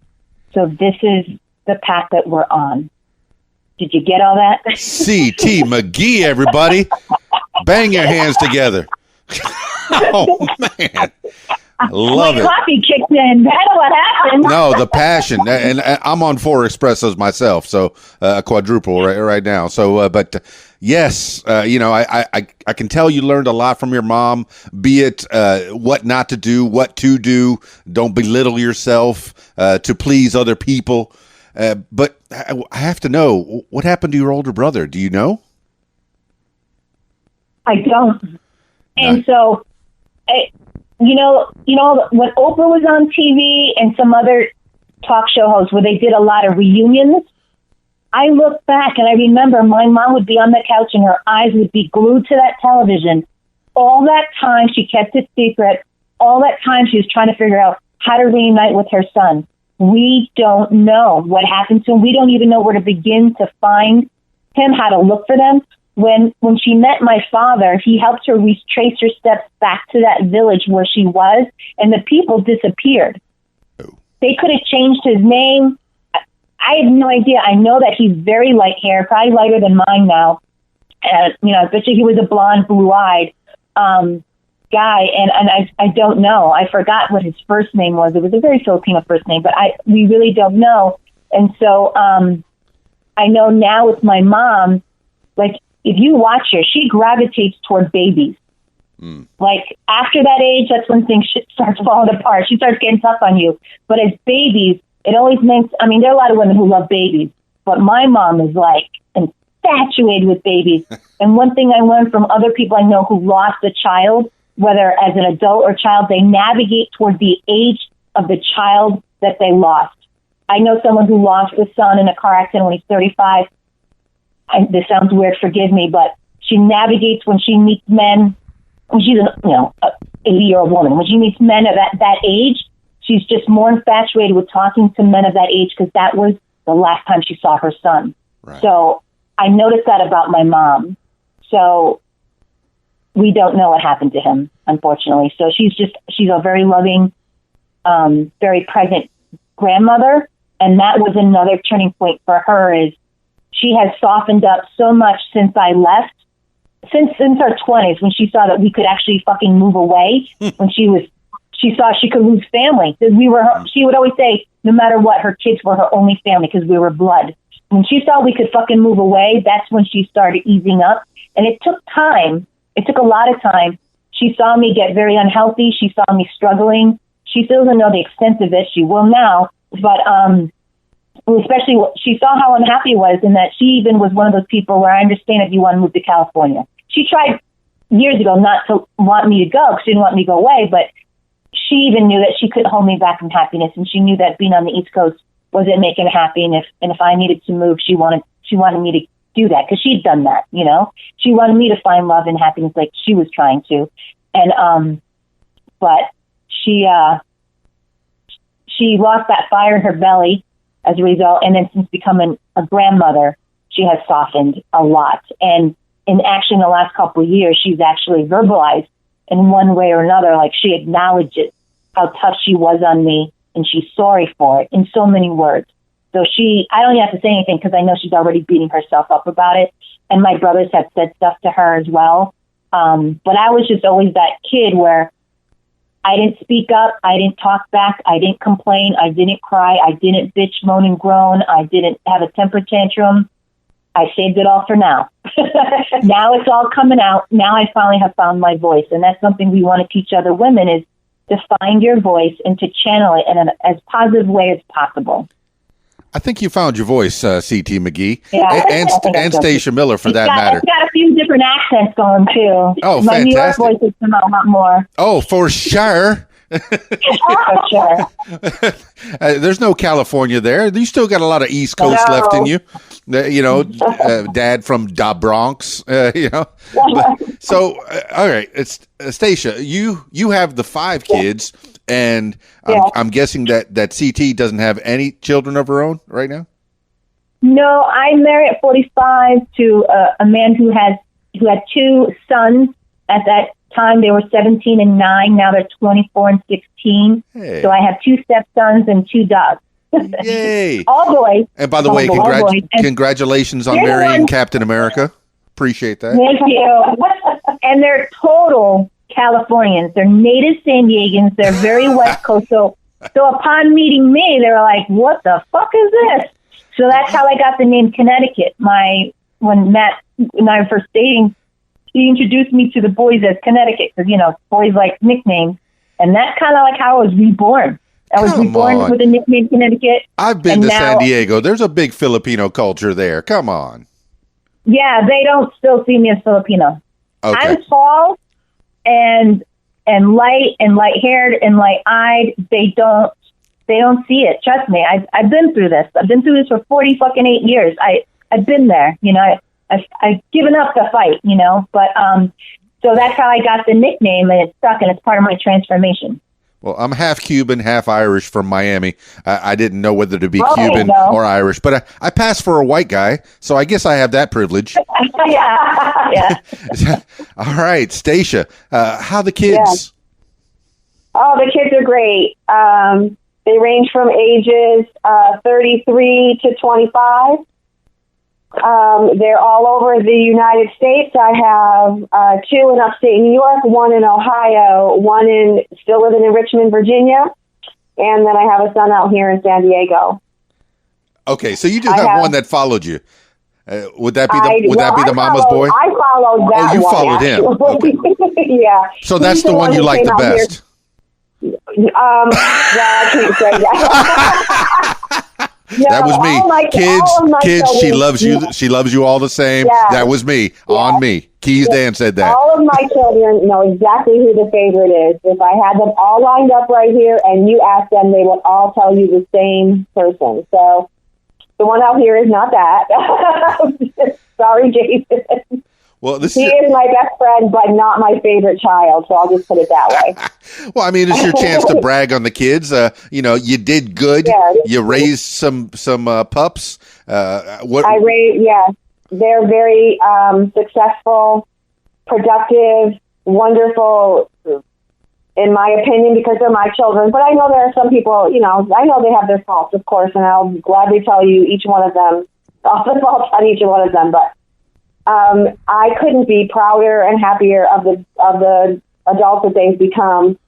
So this is the path that we're on. Did you get all that? C.T. McGee, everybody. Bang your hands together. Oh, man. I love it. Coffee kicked in. That's what happened. No, the passion. And I'm on 4 espressos myself, so a quadruple right now. So, but yes, I can tell you learned a lot from your mom, be it what not to do, what to do. Don't belittle yourself to please other people. But I have to know, what happened to your older brother? Do you know? I don't. And so, when Oprah was on TV and some other talk show hosts where they did a lot of reunions, I look back and I remember my mom would be on the couch and her eyes would be glued to that television. All that time she kept it secret. All that time she was trying to figure out how to reunite with her son. We don't know what happened to him. We don't even know where to begin to find him, how to look for them. When she met my father, he helped her retrace her steps back to that village where she was, and the people disappeared. Oh. They could have changed his name. I have no idea. I know that he's very light hair, probably lighter than mine now. I bet you he was a blonde, blue-eyed guy, and I don't know. I forgot what his first name was. It was a very Filipino first name, but we really don't know. And so I know now with my mom, if you watch her, she gravitates toward babies. Like, after that age, that's when things starts falling apart. She starts getting tough on you. But as babies, it always makes, there are a lot of women who love babies, but my mom is infatuated with babies. And one thing I learned from other people I know who lost a child, whether as an adult or child, they navigate toward the age of the child that they lost. I know someone who lost a son in a car accident when he's 35. This sounds weird, forgive me, but she navigates when she meets men. When she's an 80-year-old woman, when she meets men of that age, she's just more infatuated with talking to men of that age because that was the last time she saw her son. Right. So I noticed that about my mom. So we don't know what happened to him, unfortunately. So she's a very loving, very present grandmother, and that was another turning point for her. Is she has softened up so much since I left. Since our 20s, when she saw that we could actually fucking move away, when she she saw she could lose family. She would always say, no matter what, her kids were her only family because we were blood. When she saw we could fucking move away, that's when she started easing up. And it took time. It took a lot of time. She saw me get very unhealthy. She saw me struggling. She still doesn't know the extent of it. She will now. But especially, she saw how unhappy I was, and that she even was one of those people where I understand if you want to move to California. She tried years ago not to want me to go because she didn't want me to go away, but she even knew that she couldn't hold me back from happiness, and she knew that being on the East Coast wasn't making her happy, and if I needed to move, she wanted me to do that because she'd done that, you know. She wanted me to find love and happiness like she was trying to, and but she lost that fire in her belly as a result, and then since becoming a grandmother, she has softened a lot. And in action, the last couple of years, she's actually verbalized in one way or another, like she acknowledges how tough she was on me, and she's sorry for it in so many words. So I don't even have to say anything because I know she's already beating herself up about it. And my brothers have said stuff to her as well. But I was just always that kid where I didn't speak up. I didn't talk back. I didn't complain. I didn't cry. I didn't bitch, moan, and groan. I didn't have a temper tantrum. I saved it all for now. Now it's all coming out. Now I finally have found my voice. And that's something we want to teach other women is to find your voice and to channel it in as positive way as possible. I think you found your voice, CT McGee, yeah, and Stasia Miller for that matter. It's got a few different accents going too. Oh, my fantastic! New York voice has come out a lot more. Oh, for sure. For sure. There's no California there. You still got a lot of East Coast left in you. Dad from Da Bronx. So, all right, it's Stasia. You have the 5 kids. And I'm guessing that CT doesn't have any children of her own right now? No, I'm married at 45 to a man who had 2 sons. At that time, they were 17 and 9. Now they're 24 and 16. Hey. So I have 2 stepsons and 2 dogs. Yay! All boys. And by the way, congratulations on marrying Captain America. Appreciate that. Thank you. And they're total Californians. They're native San Diegans. They're very West Coast. So upon meeting me, they were like, "What the fuck is this?" So that's how I got the name Connecticut. When Matt and I were first dating, he introduced me to the boys as Connecticut because boys like nicknames, and that's kind of like how I was reborn. I was reborn with the nickname Connecticut. I've been to San Diego. There's a big Filipino culture there. Come on. Yeah, they don't still see me as Filipino. Okay. I'm tall and light and light-haired and light-eyed. They don't see it. Trust me. I've been through this. I've been through this for 8 years. I've been there. I've given up the fight. But so that's how I got the nickname, and it stuck, and it's part of my transformation. Well, I'm half Cuban, half Irish from Miami. I didn't know whether to be Cuban or Irish, but I passed for a white guy, so I guess I have that privilege. Yeah. All right, Stasia, how the kids? Yeah. Oh, the kids are great. They range from ages 33 to 25. They're all over the United States. I have 2 in upstate New York, 1 in Ohio, 1 still living in Richmond, Virginia, and then I have a son out here in San Diego. Okay, so you do have one that followed you. Would that be the mama's boy? I followed that. Oh, you followed him. Okay. Yeah. So that's the one you like the best. Well, I can't say that. No, that was me. Kids, she loves you. She loves you all the same. Yeah. That was me. Yeah. On me. Keys Dan said that. All of my children know exactly who the favorite is. If I had them all lined up right here and you ask them, they will all tell you the same person. So the one out here is not that. Sorry, Jason. Well, he is my best friend, but not my favorite child. So I'll just put it that way. Well, I mean, it's your chance to brag on the kids. You did good. Yeah, you raised some pups. They're very successful, productive, wonderful, in my opinion, because they're my children. But I know there are some people, I know they have their faults, of course, and I'll gladly tell you each one of them. I'll tell each one of them, but. I couldn't be prouder and happier of the adults that they've become.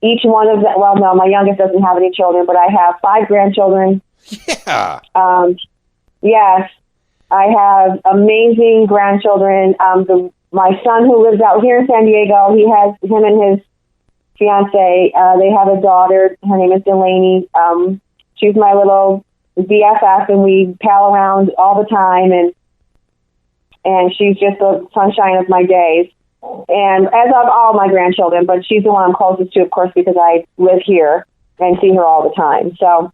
each one of them, well, no, my youngest doesn't have any children, but I have 5 grandchildren. Yeah. Yes, I have amazing grandchildren. My son who lives out here in San Diego, him and his fiance, they have a daughter. Her name is Delaney. She's my little BFF, and we pal around all the time, and she's just the sunshine of my days. And as of all my grandchildren, but she's the one I'm closest to, of course, because I live here and see her all the time. So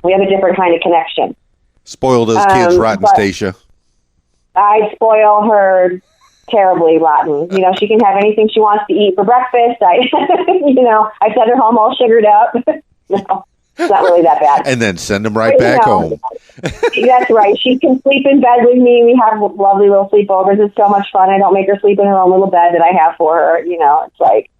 we have a different kind of connection. Spoil those kids rotten, Stasia. I spoil her terribly rotten. You know, she can have anything she wants to eat for breakfast. I send her home all sugared up. No, it's not really that bad. And then send them right back home. That's right. She can sleep in bed with me. We have lovely little sleepovers. It's so much fun. I don't make her sleep in her own little bed that I have for her. You know, it's like,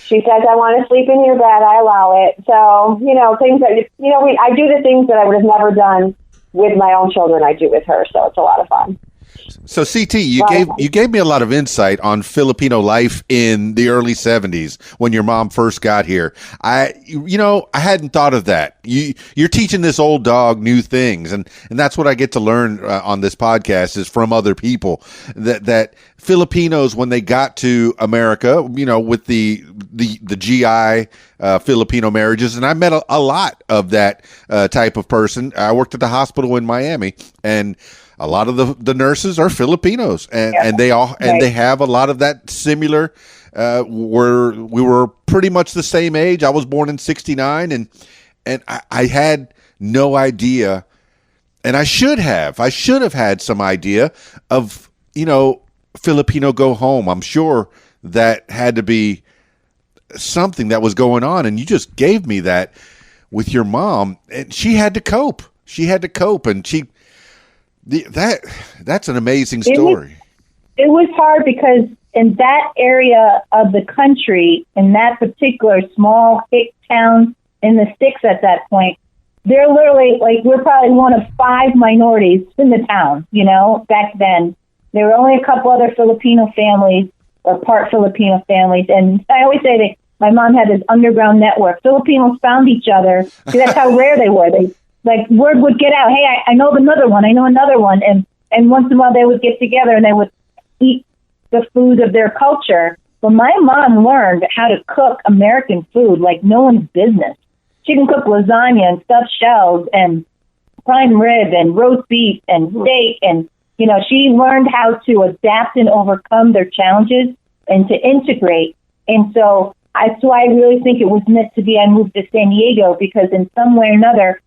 she says, I want to sleep in your bed. I allow it. So, things that, I do the things that I would have never done with my own children. I do with her. So it's a lot of fun. So CT, you gave me a lot of insight on Filipino life in the early 70s when your mom first got here. I hadn't thought of that. You're teaching this old dog new things, and that's what I get to learn on this podcast is from other people that Filipinos, when they got to America, with the GI Filipino marriages, and I met a lot of that type of person. I worked at the hospital in Miami, and a lot of the nurses are Filipinos, and they have a lot of that similar. We were pretty much the same age. I was born in '69, and I had no idea, and I should have had some idea of Filipino go home. I'm sure that had to be something that was going on, and you just gave me that with your mom, and she had to cope. And that's an amazing story. It was hard because in that area of the country, in that particular small hick town in the sticks at that point, they're literally we're probably one of 5 minorities in the town. Back then there were only a couple other Filipino families or part Filipino families, and I always say that my mom had this underground network. Filipinos found each other. See, that's how rare they were. Word would get out, hey, I know another one, and once in a while they would get together and they would eat the food of their culture. But my mom learned how to cook American food like no one's business. She can cook lasagna and stuffed shells and prime rib and roast beef and steak, and she learned how to adapt and overcome their challenges and to integrate. And so I really think it was meant to be I moved to San Diego because in some way or another,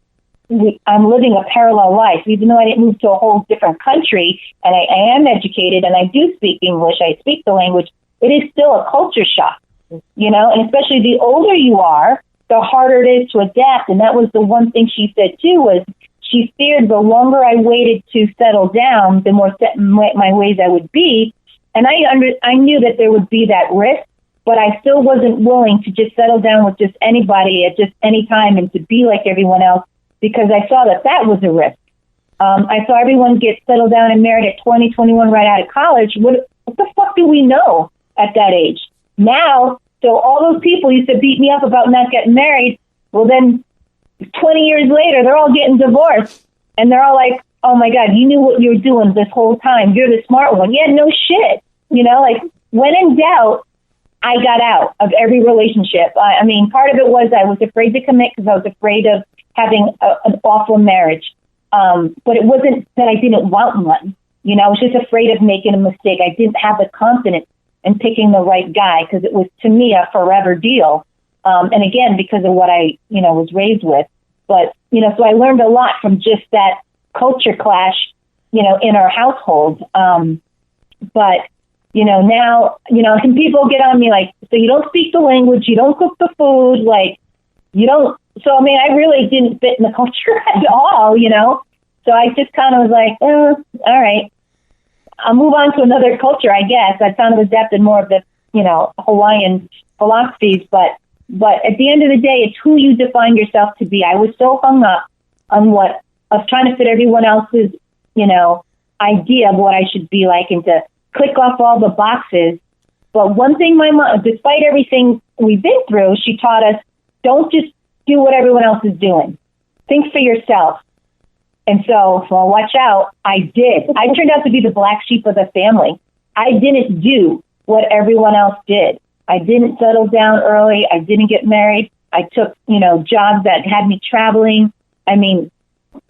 I'm living a parallel life. Even though I didn't move to a whole different country, and I am educated and I do speak English, I speak the language, it is still a culture shock, and especially the older you are, the harder it is to adapt. And that was the one thing she said too, was she feared the longer I waited to settle down, the more set in my ways I would be. And I knew that there would be that risk, but I still wasn't willing to just settle down with just anybody at just any time and to be like everyone else, because I saw that was a risk. I saw everyone get settled down and married at 20, 21 right out of college. What the fuck do we know at that age? Now, so all those people used to beat me up about not getting married. Well, then 20 years later, they're all getting divorced. And they're all like, oh, my God, you knew what you were doing this whole time. You're the smart one. Yeah, no shit. When in doubt, I got out of every relationship. I mean, part of it was I was afraid to commit because I was afraid of having an awful marriage. But it wasn't that I didn't want one. I was just afraid of making a mistake. I didn't have the confidence in picking the right guy because it was, to me, a forever deal. And again, because of what I, was raised with. But, so I learned a lot from just that culture clash, in our household. But, now, and people get on me like, so you don't speak the language, you don't cook the food, you don't. So, I mean, I really didn't fit in the culture at all, So I just kind of was like, all right, I'll move on to another culture, I guess. I kind of adapted more of the, Hawaiian philosophies. But at the end of the day, it's who you define yourself to be. I was so hung up on of trying to fit everyone else's, idea of what I should be like and to click off all the boxes But one thing my mom, despite everything we've been through, she taught us, don't just do what everyone else is doing. Think for yourself. And so, well, watch out. I did. I turned out to be the black sheep of the family. I didn't do what everyone else did. I didn't settle down early. I didn't get married. I took, jobs that had me traveling. I mean,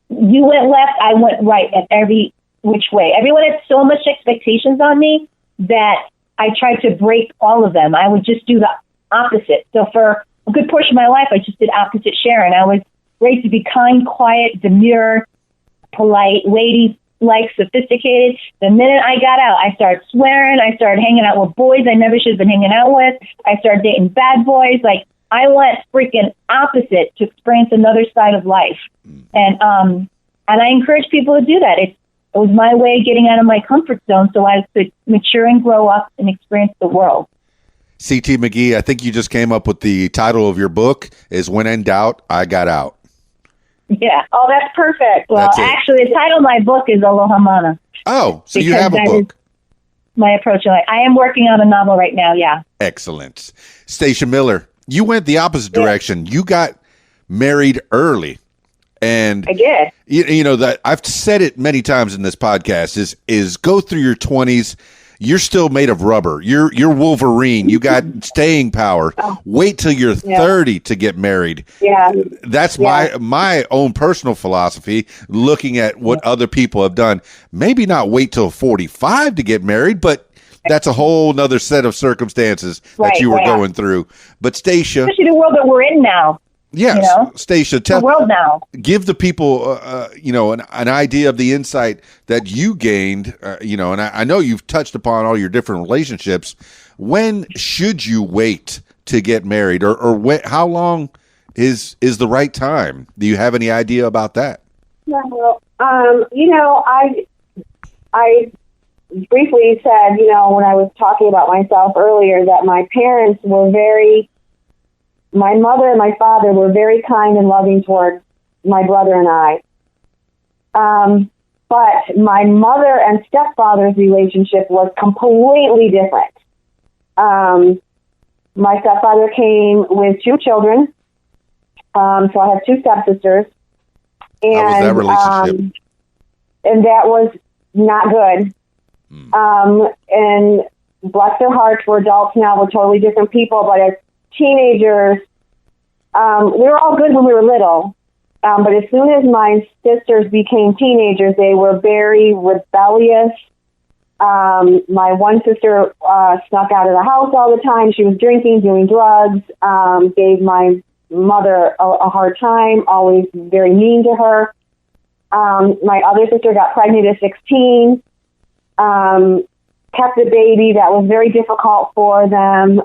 you went left, I went right at every which way. Everyone had so much expectations on me that I tried to break all of them. I would just do the opposite. So for a good portion of my life, I just did opposite Sharon. I was raised to be kind, quiet, demure, polite, lady-like, sophisticated. The minute I got out, I started swearing. I started hanging out with boys I never should have been hanging out with. I started dating bad boys. Like, I went freaking opposite to experience another side of life. And I encourage people to do that. It was my way of getting out of my comfort zone so I could mature and grow up and experience the world. CT McGee, I think you just came up with the title of your book is When in Doubt, I Got Out. Yeah. Oh, that's perfect. Well, actually, the title of my book is Aloha Mana. Oh, so you have a book. My approach. I am working on a novel right now, yeah. Excellent. Stasia Miller, you went the opposite direction. You got married early. And I did. You know that I've said it many times in this podcast is go through your 20s. You're still made of rubber. You're Wolverine. You got staying power. Wait till you're 30 to get married. Yeah. That's my own personal philosophy, looking at what other people have done. Maybe not wait till 45 to get married, but that's a whole nother set of circumstances that you were going through. But Stasia, especially the world that we're in now. Yes, Stasia, the world now. Give the people, an idea of the insight that you gained, and I know you've touched upon all your different relationships. When should you wait to get married, or when, how long is the right time? Do you have any idea about that? Well, I briefly said, when I was talking about myself earlier, that my parents were my mother and my father were very kind and loving towards my brother and I. But my mother and stepfather's relationship was completely different. My stepfather came with 2 children. So I have 2 stepsisters. And, how was that relationship? And that was not good. And bless their hearts, we're adults now, we're totally different people, but as teenagers, we were all good when we were little, but as soon as my sisters became teenagers, they were very rebellious. My one sister snuck out of the house all the time. She was drinking, doing drugs, gave my mother a hard time, always very mean to her. My other sister got pregnant at 16, kept a baby that was very difficult for them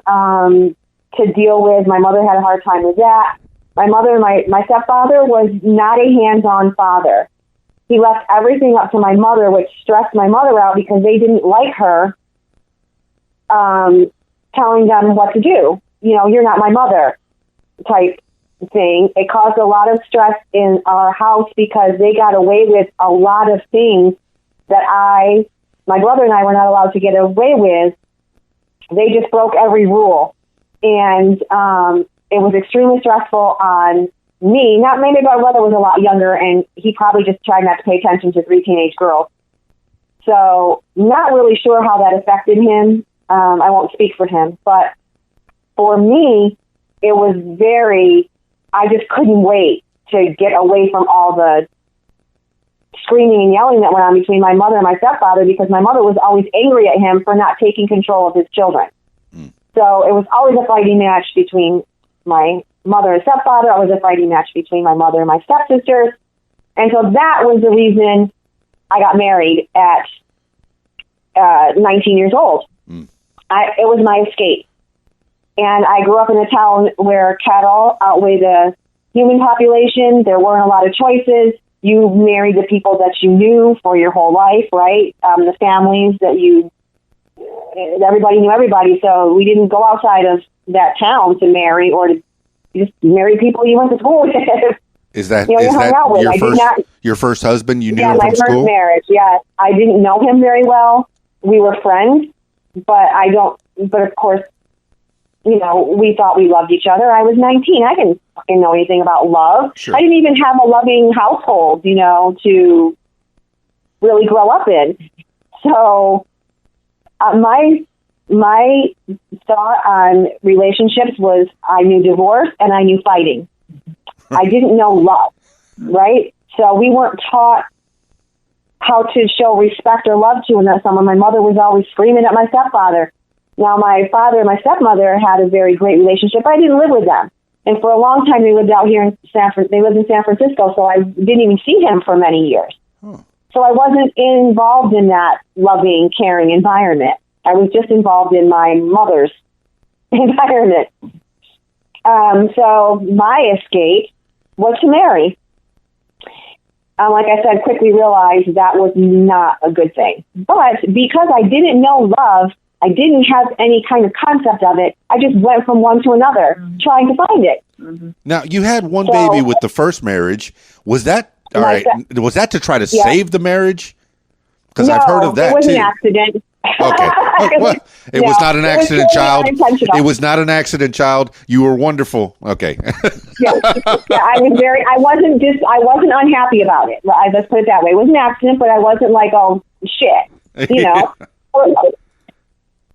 to deal with. My mother had a hard time with that. My mother and my stepfather was not a hands-on father. He left everything up to my mother, which stressed my mother out because they didn't like her telling them what to do. You're not my mother type thing. It caused a lot of stress in our house because they got away with a lot of things that my brother and I were not allowed to get away with. They just broke every rule. And it was extremely stressful on me. Not maybe my brother was a lot younger, and he probably just tried not to pay attention to 3 teenage girls. So not really sure how that affected him. I won't speak for him. But for me, it was I just couldn't wait to get away from all the screaming and yelling that went on between my mother and my stepfather, because my mother was always angry at him for not taking control of his children. So it was always a fighting match between my mother and stepfather. Always a fighting match between my mother and my stepsisters. And so that was the reason I got married at 19 years old. It was my escape. And I grew up in a town where cattle outweigh the human population. There weren't a lot of choices. You married the people that you knew for your whole life, right? The families that everybody knew everybody, so we didn't go outside of that town to marry or to just marry people you went to school with. Is that your first husband you knew him from school? Yeah, my first marriage, yeah. I didn't know him very well. We were friends, but I don't but of course, we thought we loved each other. I was 19. I didn't fucking know anything about love. Sure. I didn't even have a loving household, to really grow up in. So my thought on relationships was I knew divorce and I knew fighting. I didn't know love, right? So we weren't taught how to show respect or love to someone. My mother was always screaming at my stepfather. Now, my father and my stepmother had a very great relationship. I didn't live with them. And for a long time, they lived out here in they lived in San Francisco, so I didn't even see him for many years. So I wasn't involved in that loving, caring environment. I was just involved in my mother's environment. So my escape was to marry. Like I said, quickly realized that was not a good thing. But because I didn't know love, I didn't have any kind of concept of it. I just went from one to another, trying to find it. Now, you had one baby with the first marriage. Was that all right? Was that to try to save the marriage? Because I've heard of that it was too. an accident. Okay. It was not an accident, child. It was not an accident, child. You were wonderful. Okay. I wasn't unhappy about it. Let's put it that way. It was an accident, but I wasn't like, oh shit,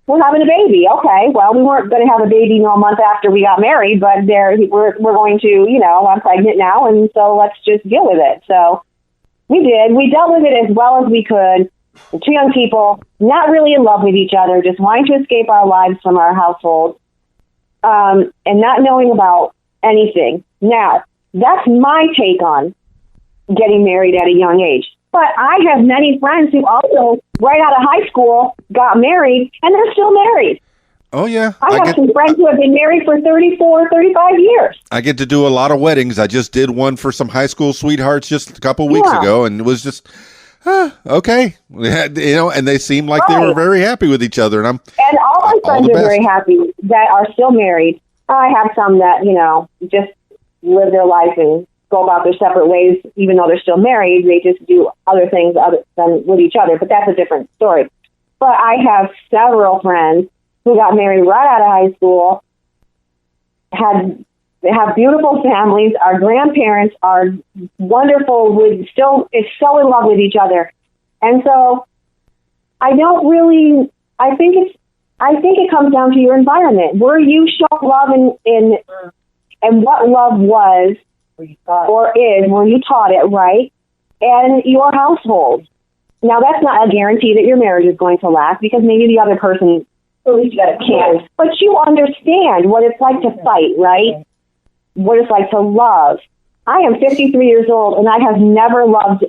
We're having a baby. Okay. Well, we weren't going to have a baby a month after we got married, but we're going to, I'm pregnant now, and so let's just deal with it. So we did. We dealt with it as well as we could. Two young people, not really in love with each other, just wanting to escape our lives from our household, and not knowing about anything. Now, that's my take on getting married at a young age. But I have many friends who also, right out of high school, got married, and they're still married. Oh, yeah. I have some friends who have been married for 34, 35 years. I get to do a lot of weddings. I just did one for some high school sweethearts just a couple weeks ago, and it was just, okay. And they seemed like they were very happy with each other. And all my friends are very happy that are still married. I have some that, just live their life and go about their separate ways, even though they're still married. They just do other things other than with each other, but that's a different story. But I have several friends who got married right out of high school, they have beautiful families. Our grandparents are wonderful, is so in love with each other. And so I think it comes down to your environment. Were you shown love and what love was or is, were you taught it, right? And your household. Now, that's not a guarantee that your marriage is going to last, because maybe the other person can't. But you understand what it's like to fight, right? What it's like to love. I am 53 years old, and I have never loved.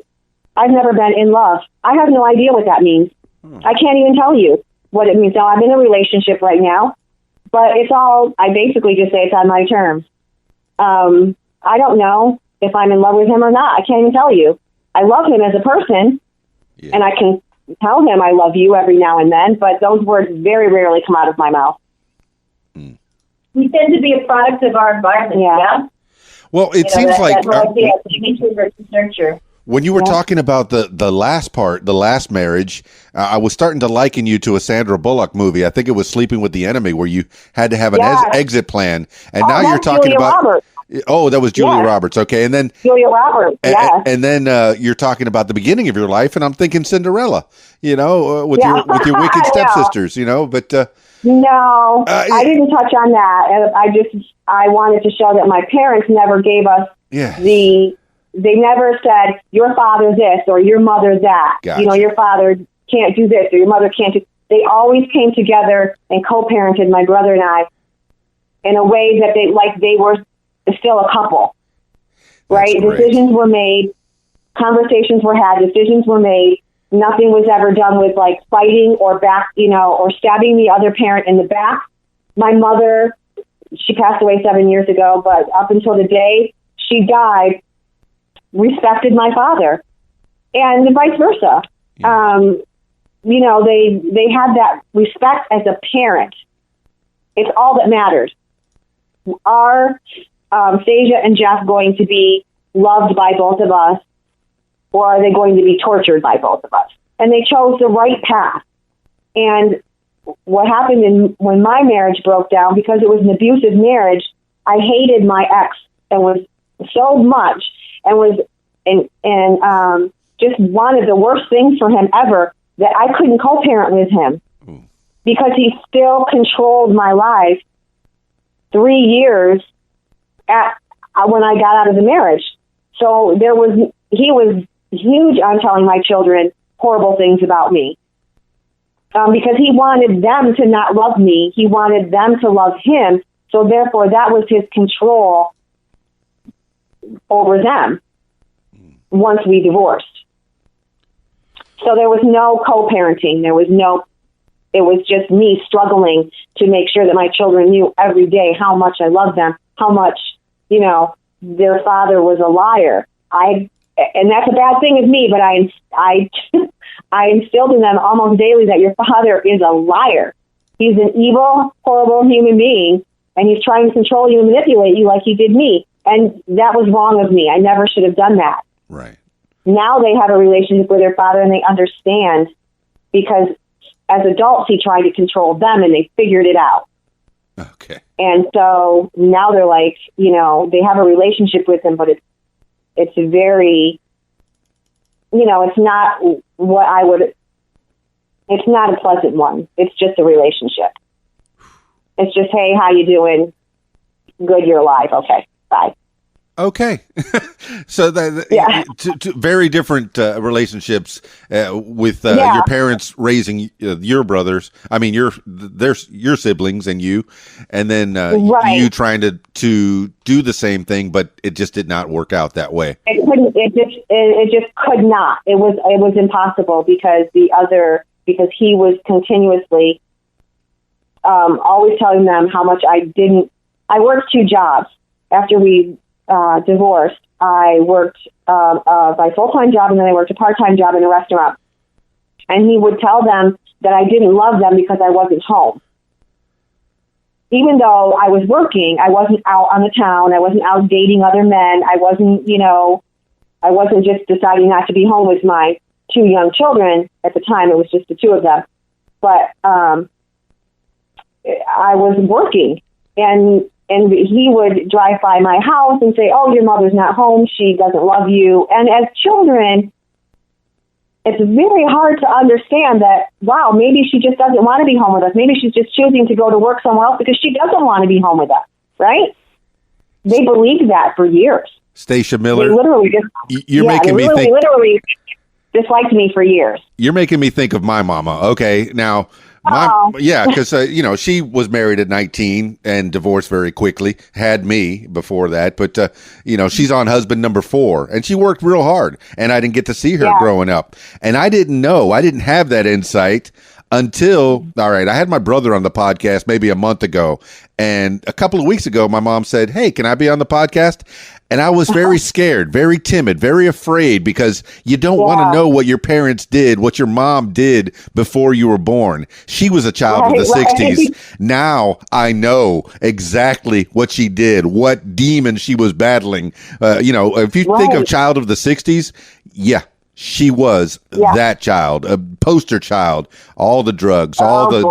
I've never been in love. I have no idea what that means. I can't even tell you what it means. Now, I'm in a relationship right now, but I basically just say it's on my terms. I don't know if I'm in love with him or not. I can't even tell you. I love him as a person, and I can tell him I love you every now and then, but those words very rarely come out of my mouth. We tend to be a product of our environment, yeah? Well, it seems like... nature versus nurture. When you were talking about the last part, the last marriage, I was starting to liken you to a Sandra Bullock movie. I think it was Sleeping with the Enemy, where you had to have an exit plan. And now you're talking Julia about... Roberts. Oh, that was Julia Roberts. Okay. And then Julia Roberts. Yeah. And then you're talking about the beginning of your life, and I'm thinking Cinderella, with your wicked stepsisters, but no, I didn't touch on that. I wanted to show that my parents never gave us they never said your father this or your mother that. Gotcha. Your father can't do this or your mother can't do. They always came together and co-parented my brother and I in a way that they were still a couple, right? Decisions were made, conversations were had, decisions were made. Nothing was ever done with fighting or or stabbing the other parent in the back. My mother, she passed away 7 years ago, but up until the day she died, respected my father, and vice versa. Yeah. They had that respect as a parent. It's all that matters. Are Stasia and Jeff going to be loved by both of us, or are they going to be tortured by both of us? And they chose the right path. And what happened when my marriage broke down, because it was an abusive marriage, I hated my ex and was so much and was just wanted the worst thing for him ever, that I couldn't co-parent with him because he still controlled my life 3 years when I got out of the marriage. So he was huge on telling my children horrible things about me. Because he wanted them to not love me. He wanted them to love him. So therefore, that was his control over them once we divorced. So there was no co-parenting. It was just me struggling to make sure that my children knew every day how much I loved them, how much, their father was a liar. And that's a bad thing of me, but I instilled in them almost daily that your father is a liar. He's an evil, horrible human being, and he's trying to control you and manipulate you like he did me. And that was wrong of me. I never should have done that. Right. Now they have a relationship with their father, and they understand, because as adults, he tried to control them, and they figured it out. Okay. And so now they're like, they have a relationship with him, but it's very, it's not it's not a pleasant one. It's just a relationship. It's just, hey, how you doing? Good, you're alive. Okay, bye. Okay. So two very different relationships with your parents raising your brothers. I mean, your siblings and you, and then you trying to do the same thing, but it just did not work out that way. It couldn't. It just could not. It was impossible because he was continuously always telling them how much I didn't. I worked 2 jobs after we divorced. I worked my full-time job, and then I worked a part-time job in a restaurant. And he would tell them that I didn't love them because I wasn't home. Even though I was working, I wasn't out on the town. I wasn't out dating other men. I wasn't just deciding not to be home with my 2 young children at the time. It was just the 2 of them. But I was working, and he would drive by my house and say, oh, your mother's not home. She doesn't love you. And as children, it's very hard to understand that, wow, maybe she just doesn't want to be home with us. Maybe she's just choosing to go to work somewhere else because she doesn't want to be home with us, right? They believed that for years. Stasia Miller, they literally literally disliked me for years. You're making me think of my mama. Okay, now... because she was married at 19 and divorced very quickly. Had me before that, but she's on husband number 4, and she worked real hard. And I didn't get to see her growing up, and I didn't know. I didn't have that insight until I had my brother on the podcast maybe a month ago, and a couple of weeks ago, my mom said, "Hey, can I be on the podcast?" And I was very scared, very timid, very afraid, because you don't want to know what your parents did, what your mom did before you were born. She was a child of the 60s. Now I know exactly what she did, what demon she was battling. If you think of child of the 60s, she was that child, a poster child, all the drugs, all the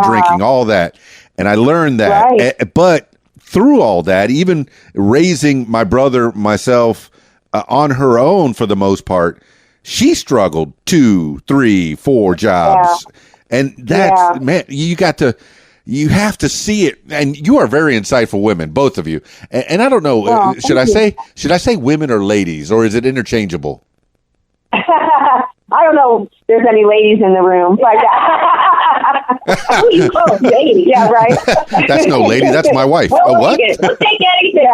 drinking, all that. And I learned that, but through all that, even raising my brother, myself, on her own for the most part, she struggled 2, 3, 4 jobs. And that's, man, you have to see it. And you are very insightful women, both of you. And I don't know, should I say women or ladies, or is it interchangeable? I don't know if there's any ladies in the room. Lady, yeah, right. That's no lady. That's my wife. We'll what? We'll take anything.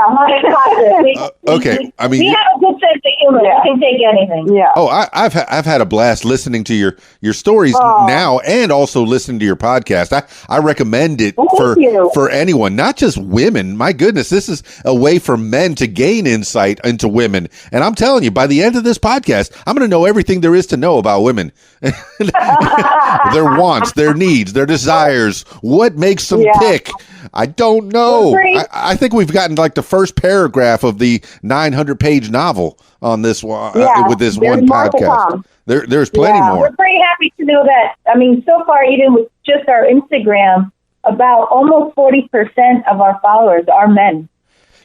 Okay. I mean, we have a good sense of humor. We can take anything. Yeah. Oh, I've had a blast listening to your stories now, and also listening to your podcast. I recommend it for anyone, not just women. My goodness, this is a way for men to gain insight into women. And I'm telling you, by the end of this podcast, I'm going to know everything there is to know about women. Their wants, their needs, their desires, what makes them tick. I don't know. I think we've gotten like the first paragraph of the 900-page novel on this one with this one podcast. There's plenty more. We're pretty happy to know that. I mean, so far, even with just our Instagram, about almost 40% of our followers are men.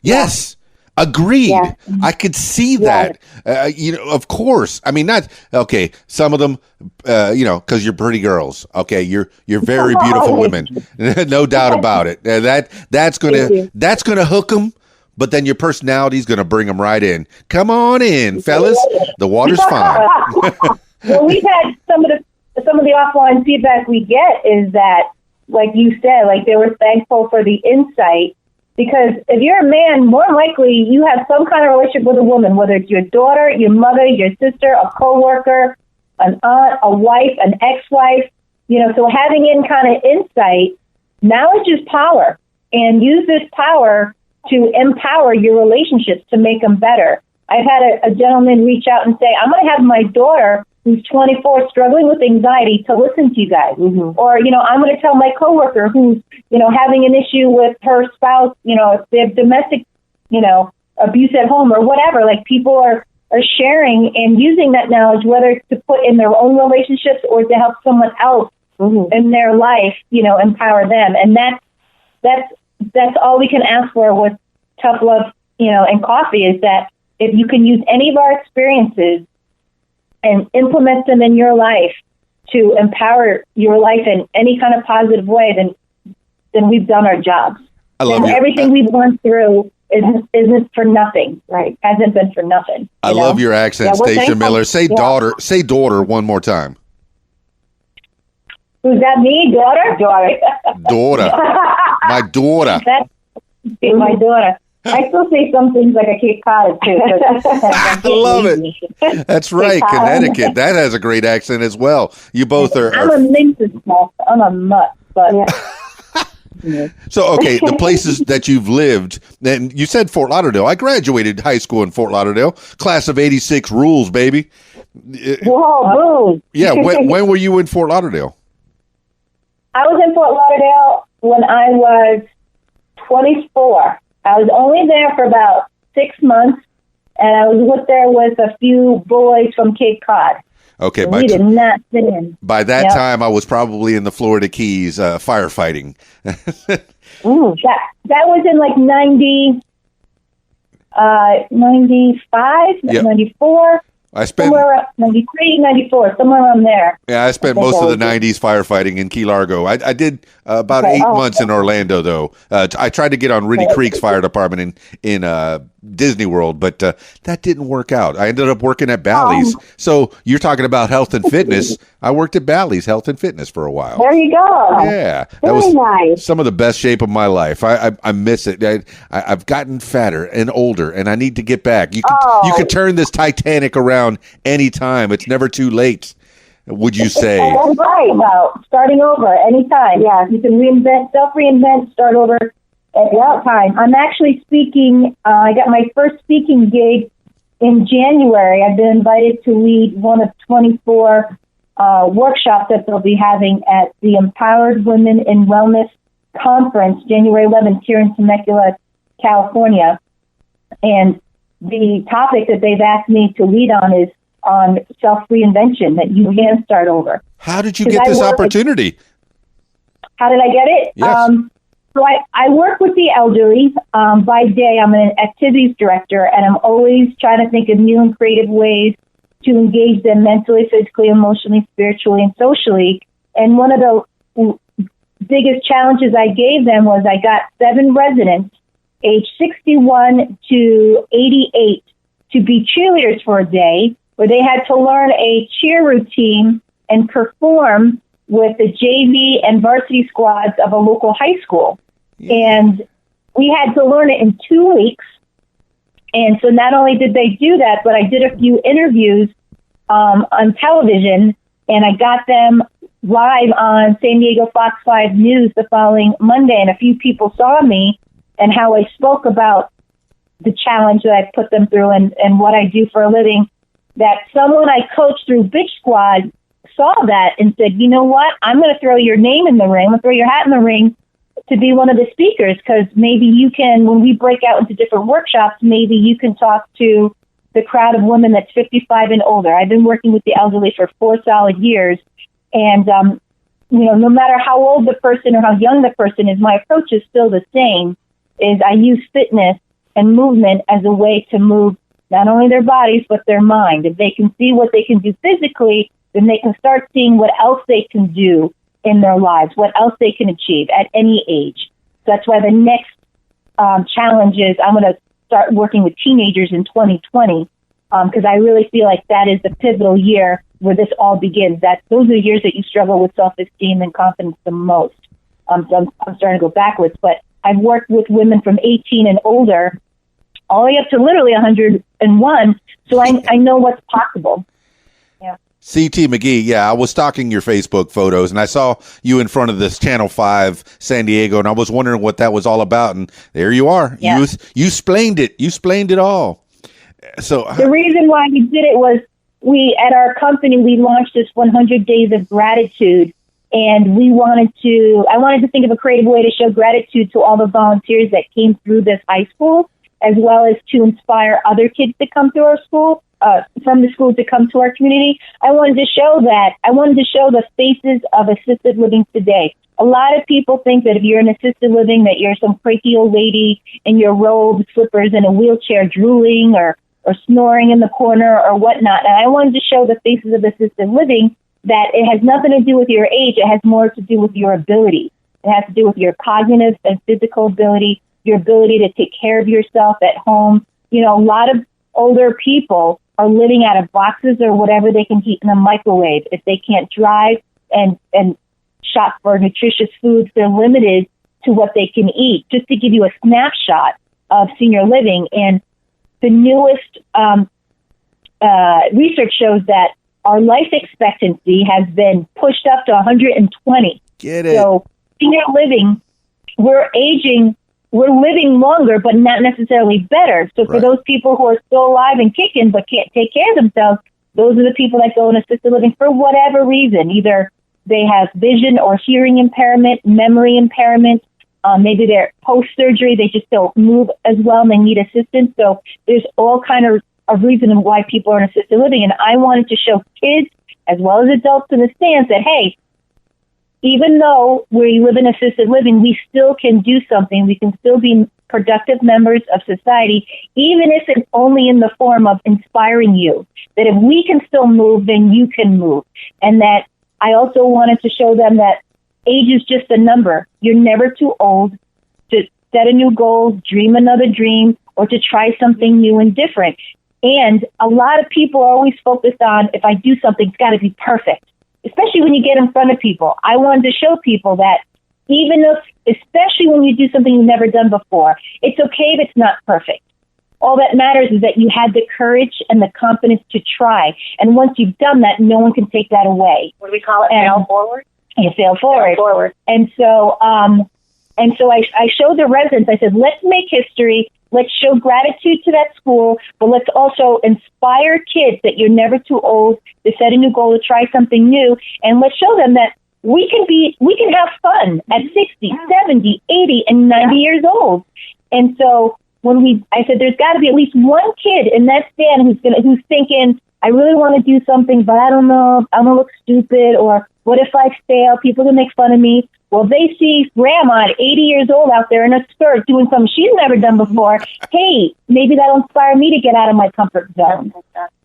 Yes. Agreed. Yeah. I could see that. Of course. I mean, not okay. Some of them, because you're pretty girls. Okay, you're very beautiful women, no doubt about it. That's gonna hook them. But then your personality is gonna bring them right in. Come on in, fellas. The water's fine. Well, we've had some of the offline feedback we get is that, like you said, like they were thankful for the insight. Because if you're a man, more likely you have some kind of relationship with a woman, whether it's your daughter, your mother, your sister, a coworker, an aunt, a wife, an ex-wife. So having in kind of insight, knowledge is power. And use this power to empower your relationships to make them better. I've had a gentleman reach out and say, I'm going to have my daughter, who's 24, struggling with anxiety, to listen to you guys. Mm-hmm. Or, I'm going to tell my coworker who's, having an issue with her spouse, if they have domestic, abuse at home or whatever. Like, people are sharing and using that knowledge, whether it's to put in their own relationships or to help someone else in their life, empower them. And that's all we can ask for with Tough Love, and Coffee, is that if you can use any of our experiences and implement them in your life to empower your life in any kind of positive way, then we've done our jobs. I love you. Everything we've gone through isn't for nothing, right? Hasn't been for nothing. I love your accent, Stasia Miller. Say daughter. Say daughter one more time. Who's that? Me? Daughter? Daughter. My daughter. That's my daughter. I still say some things like a Cape Cod too. I love it. That's right, Connecticut. That has a great accent as well. You both are. I'm a minx small. I'm a mutt, but. Yeah. So, okay, the places that you've lived, and you said Fort Lauderdale. I graduated high school in Fort Lauderdale, class of '86, rules, baby. Whoa, boom! Yeah, when were you in Fort Lauderdale? I was in Fort Lauderdale when I was 24. I was only there for about 6 months, and I was there with a few boys from Cape Cod. Okay, we did not fit in. By that time, I was probably in the Florida Keys firefighting. Ooh, that was in like 95, 94. I spent 93, 94, somewhere around there. Yeah, I spent most of the 90s firefighting in Key Largo. I did about 8 months in Orlando, though. I tried to get on Riddy Creek's fire department in Disney World, but that didn't work out. I ended up working at Bally's. So you're talking about health and fitness. I worked at Bally's Health and Fitness for a while. There you go. Yeah. Very that was nice. Some of the best shape of my life. I miss it. I've gotten fatter and older, and I need to get back. You can turn this Titanic around anytime. It's never too late, would you say? That's right. About starting over anytime. Yeah, you can self-reinvent, start over at any time. I'm actually speaking. I got my first speaking gig in January. I've been invited to lead one of 24 workshops that they'll be having at the Empowered Women in Wellness Conference, January 11th, here in Temecula, California. And the topic that they've asked me to lead on is on self-reinvention, that you can start over. How did you get this opportunity? How did I get it? Yes. So I work with the elderly. By day, I'm an activities director, and I'm always trying to think of new and creative ways to engage them mentally, physically, emotionally, spiritually, and socially. And one of the biggest challenges I gave them was I got 7 residents, age 61 to 88, to be cheerleaders for a day, where they had to learn a cheer routine and perform with the JV and varsity squads of a local high school. Yeah. And we had to learn it in 2 weeks. And so not only did they do that, but I did a few interviews on television, and I got them live on San Diego Fox 5 News the following Monday, and a few people saw me and how I spoke about the challenge that I put them through and what I do for a living, that someone I coached through Bitch Squad saw that and said, you know what, I'm going to throw your name in the ring, I'm going to throw your hat in the ring to be one of the speakers, because maybe you can, when we break out into different workshops, maybe you can talk to the crowd of women that's 55 and older. I've been working with the elderly for 4 solid years, and no matter how old the person or how young the person is, my approach is still the same, is I use fitness and movement as a way to move not only their bodies, but their mind. If they can see what they can do physically, then they can start seeing what else they can do in their lives, what else they can achieve at any age. So that's why the next challenge is I'm going to start working with teenagers in 2020, because I really feel like that is the pivotal year where this all begins. Those are the years that you struggle with self-esteem and confidence the most. So I'm starting to go backwards, but I've worked with women from 18 and older, all the way up to literally 101. So I know what's possible. Yeah. CT McGee, yeah, I was stalking your Facebook photos, and I saw you in front of this Channel 5 San Diego, and I was wondering what that was all about, and there you are. Yeah. You explained it. You explained it all. So the reason why we did it was at our company, we launched this 100 Days of Gratitude, and I wanted to think of a creative way to show gratitude to all the volunteers that came through this high school, as well as to inspire other kids to come to our school, from the school to come to our community. I wanted to show the faces of assisted living today. A lot of people think that if you're in assisted living, that you're some cranky old lady in your robe, slippers, in a wheelchair, drooling or snoring in the corner or whatnot. And I wanted to show the faces of assisted living that it has nothing to do with your age. It has more to do with your ability. It has to do with your cognitive and physical ability, your ability to take care of yourself at home. A lot of older people are living out of boxes or whatever they can heat in a microwave. If they can't drive and shop for nutritious foods, they're limited to what they can eat. Just to give you a snapshot of senior living, and the newest research shows that our life expectancy has been pushed up to 120. Get it. So senior living, we're living longer, but not necessarily better. So for those people who are still alive and kicking but can't take care of themselves, those are the people that go in assisted living for whatever reason. Either they have vision or hearing impairment, memory impairment, maybe they're post-surgery, they just don't move as well and they need assistance. So there's all kind of reason why people are in assisted living. And I wanted to show kids as well as adults in the stands that, hey, even though we live in assisted living, we still can do something. We can still be productive members of society, even if it's only in the form of inspiring you. That if we can still move, then you can move. And that I also wanted to show them that age is just a number. You're never too old to set a new goal, dream another dream, or to try something new and different. And a lot of people are always focused on, if I do something, it's got to be perfect, especially when you get in front of people. I wanted to show people that especially when you do something you've never done before, it's okay if it's not perfect. All that matters is that you had the courage and the confidence to try. And once you've done that, no one can take that away. What do we call it? Fail forward? You fail forward. Fail forward. And so I showed the residents, I said, let's make history. Let's show gratitude to that school, but let's also inspire kids that you're never too old to set a new goal, to try something new. And let's show them that we can have fun at 60, 70, 80, and 90 years old. And so I said, there's got to be at least one kid in that stand who's thinking, I really want to do something, but I don't know, I'm going to look stupid, or what if I fail? People will make fun of me. Well, they see grandma at 80 years old out there in a skirt doing something she's never done before. Hey, maybe that'll inspire me to get out of my comfort zone.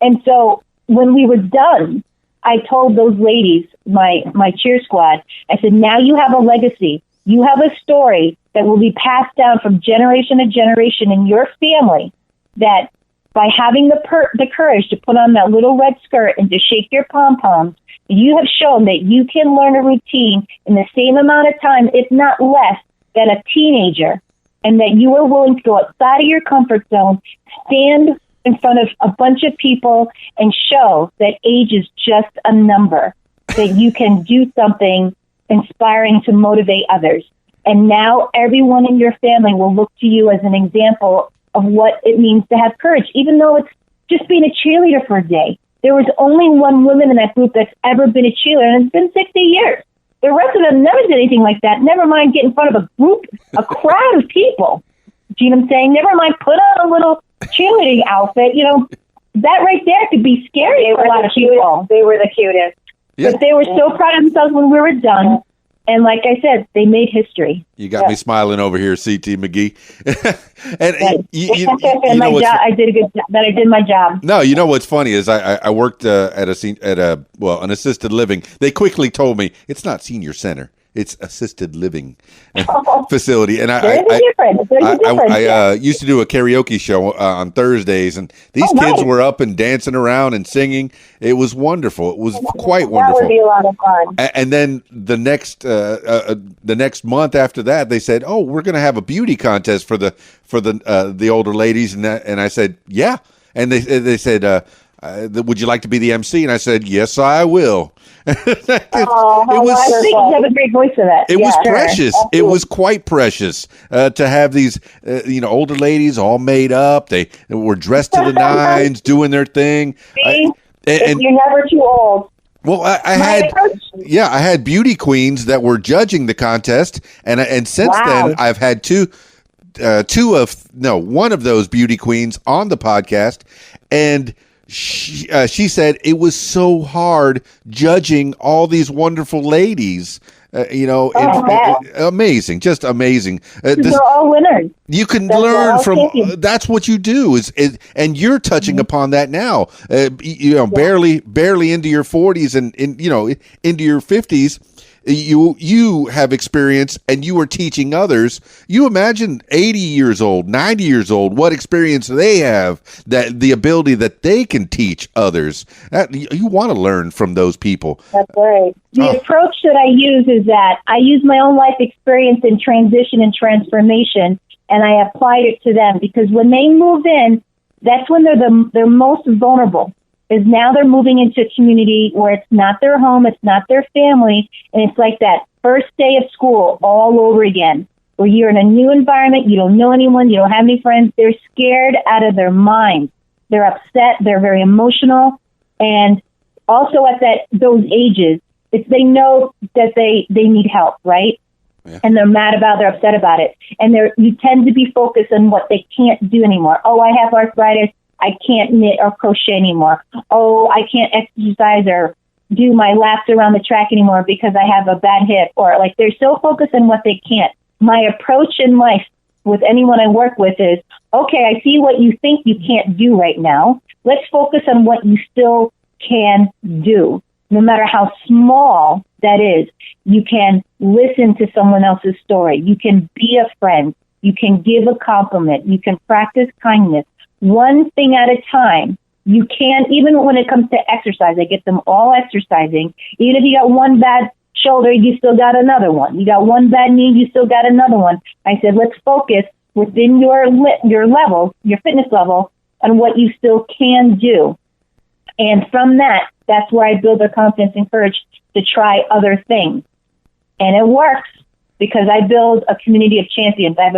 And so when we were done, I told those ladies, my cheer squad, I said, now you have a legacy. You have a story that will be passed down from generation to generation in your family, that by having the courage to put on that little red skirt and to shake your pom-poms, you have shown that you can learn a routine in the same amount of time, if not less, than a teenager, and that you are willing to go outside of your comfort zone, stand in front of a bunch of people, and show that age is just a number, that you can do something inspiring to motivate others. And now everyone in your family will look to you as an example of what it means to have courage, even though it's just being a cheerleader for a day. There was only one woman in that group that's ever been a cheerleader, and it's been 60 years. The rest of them never did anything like that. Never mind get in front of a crowd of people. Do you know what I'm saying? Never mind put on a little cheerleading outfit. That right there could be scary for a lot of people. They were the cutest. Yeah. But they were so proud of themselves when we were done. And like I said, they made history. You got me smiling over here, CT McGee. And you know what's I did a good job. That I did my job. No, you know what's funny is I worked at an assisted living. They quickly told me it's not senior center. It's assisted living facility. And I used to do a karaoke show on Thursdays, and these kids were up and dancing around and singing. It was wonderful. It was quite wonderful. That would be a lot of fun. And then the next month after that, they said, "Oh, we're going to have a beauty contest for the older ladies." And I said, "Yeah." And they said, "Would you like to be the MC?" And I said, "Yes, I will." You have a great voice for that. It was precious. It was quite precious to have these, older ladies all made up. They were dressed to the nines, doing their thing. See? And you're never too old. Well, I had beauty queens that were judging the contest, and since then I've had one of those beauty queens on the podcast, and she said it was so hard judging all these wonderful ladies. Amazing, just amazing. They're all winners. You can learn from. That's what you do and you're touching upon that now. Barely into your 40s and into your 50s. You have experience and you are teaching others. You imagine 80 years old, 90 years old, what experience they have, that the ability that they can teach others. You want to learn from those people. That's right. The approach that I use is that I use my own life experience in transition and transformation, and I applied it to them, because when they move in, that's when they're most vulnerable. Is now they're moving into a community where it's not their home, it's not their family, and it's like that first day of school all over again, where you're in a new environment, you don't know anyone, you don't have any friends. They're scared out of their minds. They're upset, they're very emotional, and also at those ages, they know that they need help, right? Yeah. And they're upset about it. And you tend to be focused on what they can't do anymore. Oh, I have arthritis. I can't knit or crochet anymore. Oh, I can't exercise or do my laps around the track anymore because I have a bad hip. Or they're so focused on what they can't. My approach in life with anyone I work with is, okay, I see what you think you can't do right now. Let's focus on what you still can do. No matter how small that is, you can listen to someone else's story. You can be a friend. You can give a compliment. You can practice kindness. One thing at a time. You can't, even when it comes to exercise, I get them all exercising. Even if you got one bad shoulder, you still got another one. You got one bad knee, you still got another one. I said, let's focus within your level, your fitness level, on what you still can do. And from that's where I build their confidence and courage to try other things. And it works, because I build a community of champions. I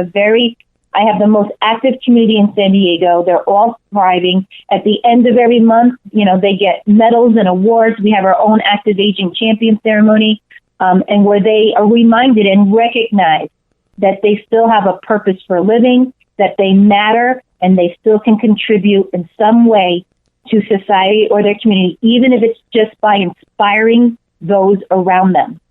have the most active community in San Diego. They're all thriving. At the end of every month, they get medals and awards. We have our own active aging champion ceremony, and where they are reminded and recognized that they still have a purpose for living, that they matter, and they still can contribute in some way to society or their community, even if it's just by inspiring those around them.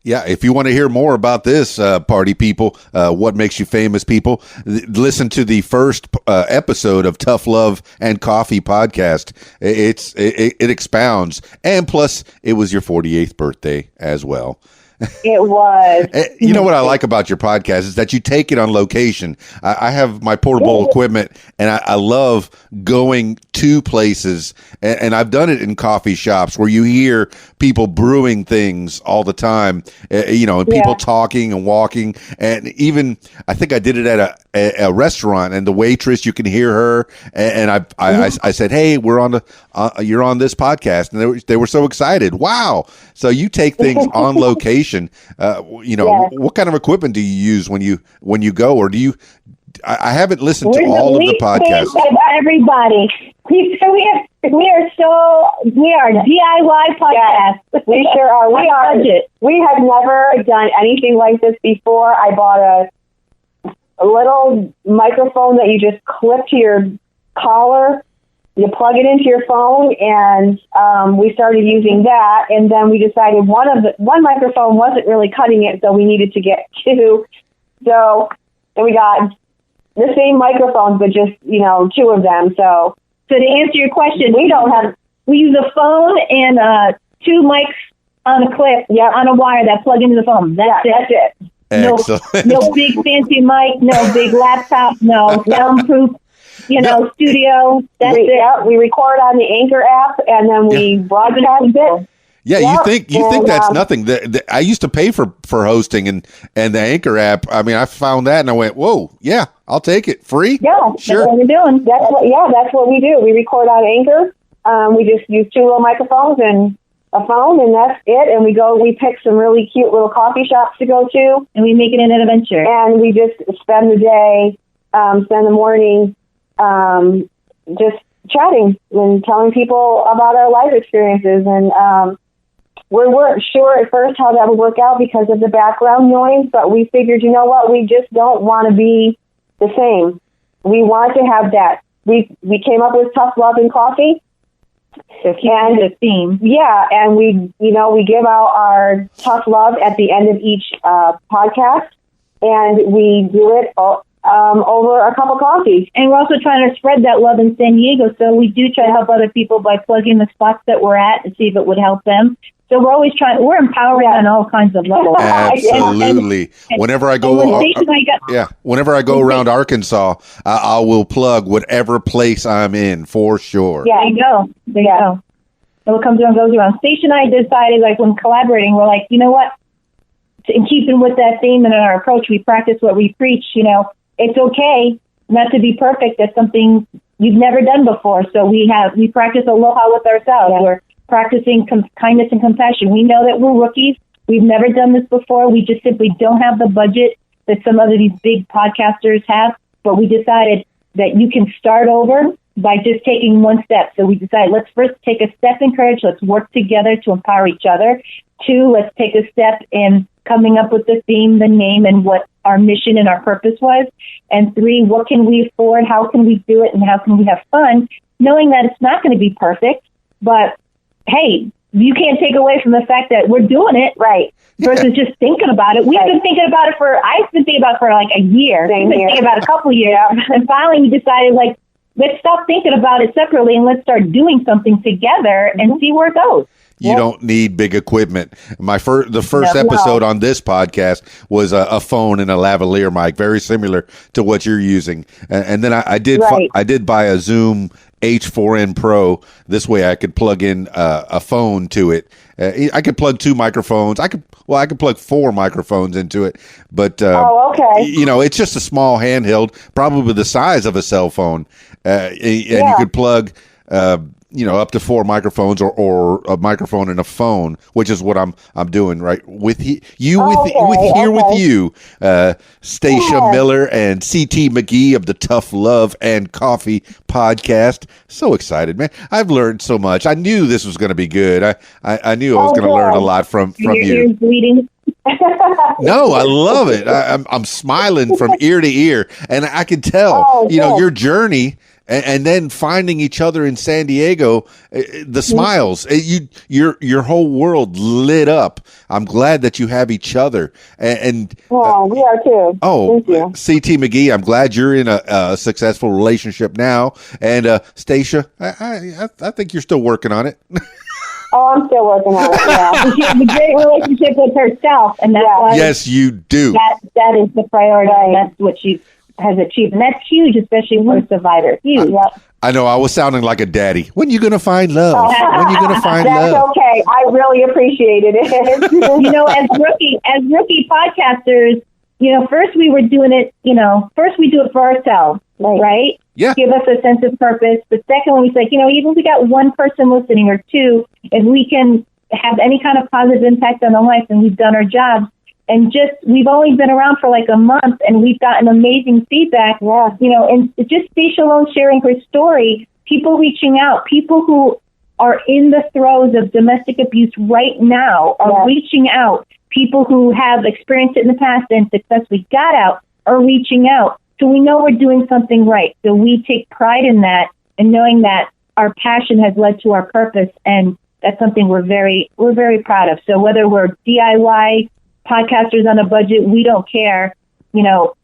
Yeah, if you want to hear more about this, party people, what makes you famous people, listen to the first episode of Tough Love and Coffee podcast. It expounds, and plus, it was your 48th birthday as well. It was. You know what I like about your podcast is that you take it on location. I have my portable equipment, and I love going to places, and I've done it in coffee shops where you hear people brewing things all the time, and people talking and walking. And even, I think I did it at a restaurant, and the waitress, you can hear her. And I said, hey, you're on this podcast. And they were so excited. Wow. So you take things on location. What kind of equipment do you use when you go, or do you? I haven't listened to all of the podcasts. Everybody, we are DIY podcasts. We sure are. We have never done anything like this before. I bought a little microphone that you just clip to your collar, you plug it into your phone, and we started using that. And then we decided one microphone wasn't really cutting it, so we needed to get two. So then we got the same microphones, but just two of them. So to answer your question, we use a phone and two mics on a clip, on a wire that plug into the phone. That's it. Excellent. No big fancy mic, no big laptop, no soundproof, studio. That's it. Yeah, we record on the Anchor app, and then we broadcast it. Yeah, you think that's nothing. I used to pay for hosting and the Anchor app. I mean, I found that and I went, whoa, yeah, I'll take it. Free? Yeah, sure. That's what we're doing. That's what we do. We record on Anchor. We just use two little microphones and a phone, and that's it. And we pick some really cute little coffee shops to go to, and we make it an adventure. And we just spend the day, spend the morning, just chatting and telling people about our life experiences. And we weren't sure at first how that would work out because of the background noise, but we figured, you know what, we just don't want to be the same. We want to have that. We came up with Tough Love and Coffee. And the theme. Yeah, and we give out our tough love at the end of each podcast, and we do it over a cup of coffee. And we're also trying to spread that love in San Diego, so we do try to help other people by plugging the spots that we're at and see if it would help them. So we're empowering on all kinds of levels. Absolutely. Whenever I go, whenever I go around Arkansas, I will plug whatever place I'm in for sure. Yeah, there you go. There you go. So what comes around goes around. Stacia and I decided, when collaborating, we're like, you know what? In keeping with that theme and in our approach, we practice what we preach. It's okay not to be perfect. That's something you've never done before. So we practice aloha with ourselves. Yeah. We're practicing kindness and compassion. We know that we're rookies. We've never done this before. We just simply don't have the budget that some of these big podcasters have. But we decided that you can start over by just taking one step. So we decided, let's first take a step in courage. Let's work together to empower each other. 2, let's take a step in coming up with the theme, the name, and what our mission and our purpose was. And 3, what can we afford? How can we do it? And how can we have fun? Knowing that it's not going to be perfect, but hey, you can't take away from the fact that we're doing it right versus just thinking about it. I've been thinking about it for like a year. I've been thinking about a couple years. And finally we decided, let's stop thinking about it separately and let's start doing something together and see where it goes. You don't need big equipment. The first episode on this podcast was a phone and a lavalier mic, very similar to what you're using. And then I did buy a Zoom H4n Pro. This way I could plug in a phone to it. I could plug 2 microphones. I could plug 4 microphones into it. But it's just a small handheld, probably the size of a cell phone. And you could plug up to 4 microphones or a microphone and a phone, which is what I'm doing right with you, Stasia Miller and CT McGee of the Tough Love and Coffee podcast. So excited, man. I've learned so much. I knew this was going to be good. I knew I was going to learn a lot from you. Bleeding. No, I love it. I'm smiling from ear to ear, and I can tell, your journey. And then finding each other in San Diego, the smiles, your whole world lit up. I'm glad that you have each other. And we are too. Oh, CT McGee, I'm glad you're in a successful relationship now. And Stacia, I think you're still working on it. Oh, I'm still working on it. Yeah, she has a great relationship with herself, and that's why. Yes, you do. That is the priority. And that's what she has achieved, and that's huge, especially for a survivor. Huge. I know. I was sounding like a daddy. When you gonna find love? When you gonna find love? That's okay. I really appreciated it. As rookie podcasters, first we were doing it. First we do it for ourselves, right? Yeah. Give us a sense of purpose. But second, we say, even if we got one person listening or 2, if we can have any kind of positive impact on their life, and we've done our jobs. And we've only been around for like a month, and we've gotten amazing feedback. Yeah. And just Stacia alone sharing her story, people reaching out, people who are in the throes of domestic abuse right now are reaching out. People who have experienced it in the past and successfully got out are reaching out. So we know we're doing something right. So we take pride in that, and knowing that our passion has led to our purpose, and that's something we're very proud of. So whether we're DIY podcasters on a budget, we don't care. You know,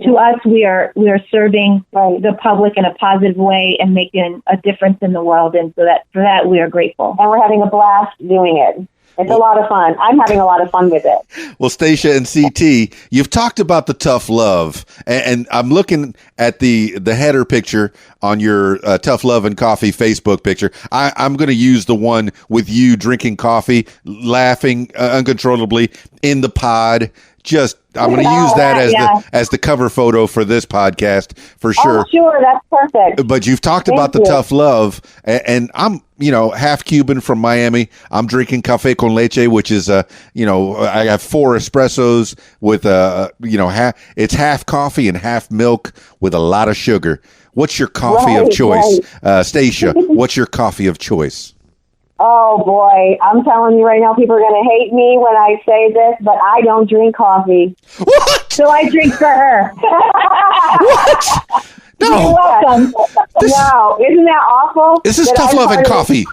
to us, we are serving the public in a positive way and making a difference in the world, and so that for that we are grateful. And we're having a blast doing it. It's a lot of fun. I'm having a lot of fun with it. Well, Stasia and CT, you've talked about the tough love, and I'm looking at the header picture on your Tough Love and Coffee Facebook picture. I'm going to use the one with you drinking coffee, laughing uncontrollably in the pod. I'm going to use that as the cover photo for this podcast for sure. Oh, sure, that's perfect. But you've talked about the tough love, and I'm, half Cuban from Miami. I'm drinking café con leche, which is I have 4 espressos with it's half coffee and half milk with a lot of sugar. What's your coffee of choice, Stasia? What's your coffee of choice? Oh, boy. I'm telling you right now, people are going to hate me when I say this, but I don't drink coffee. What? So I drink for her. What? No. You're welcome. No. Isn't that awful? This is Tough Love and Coffee.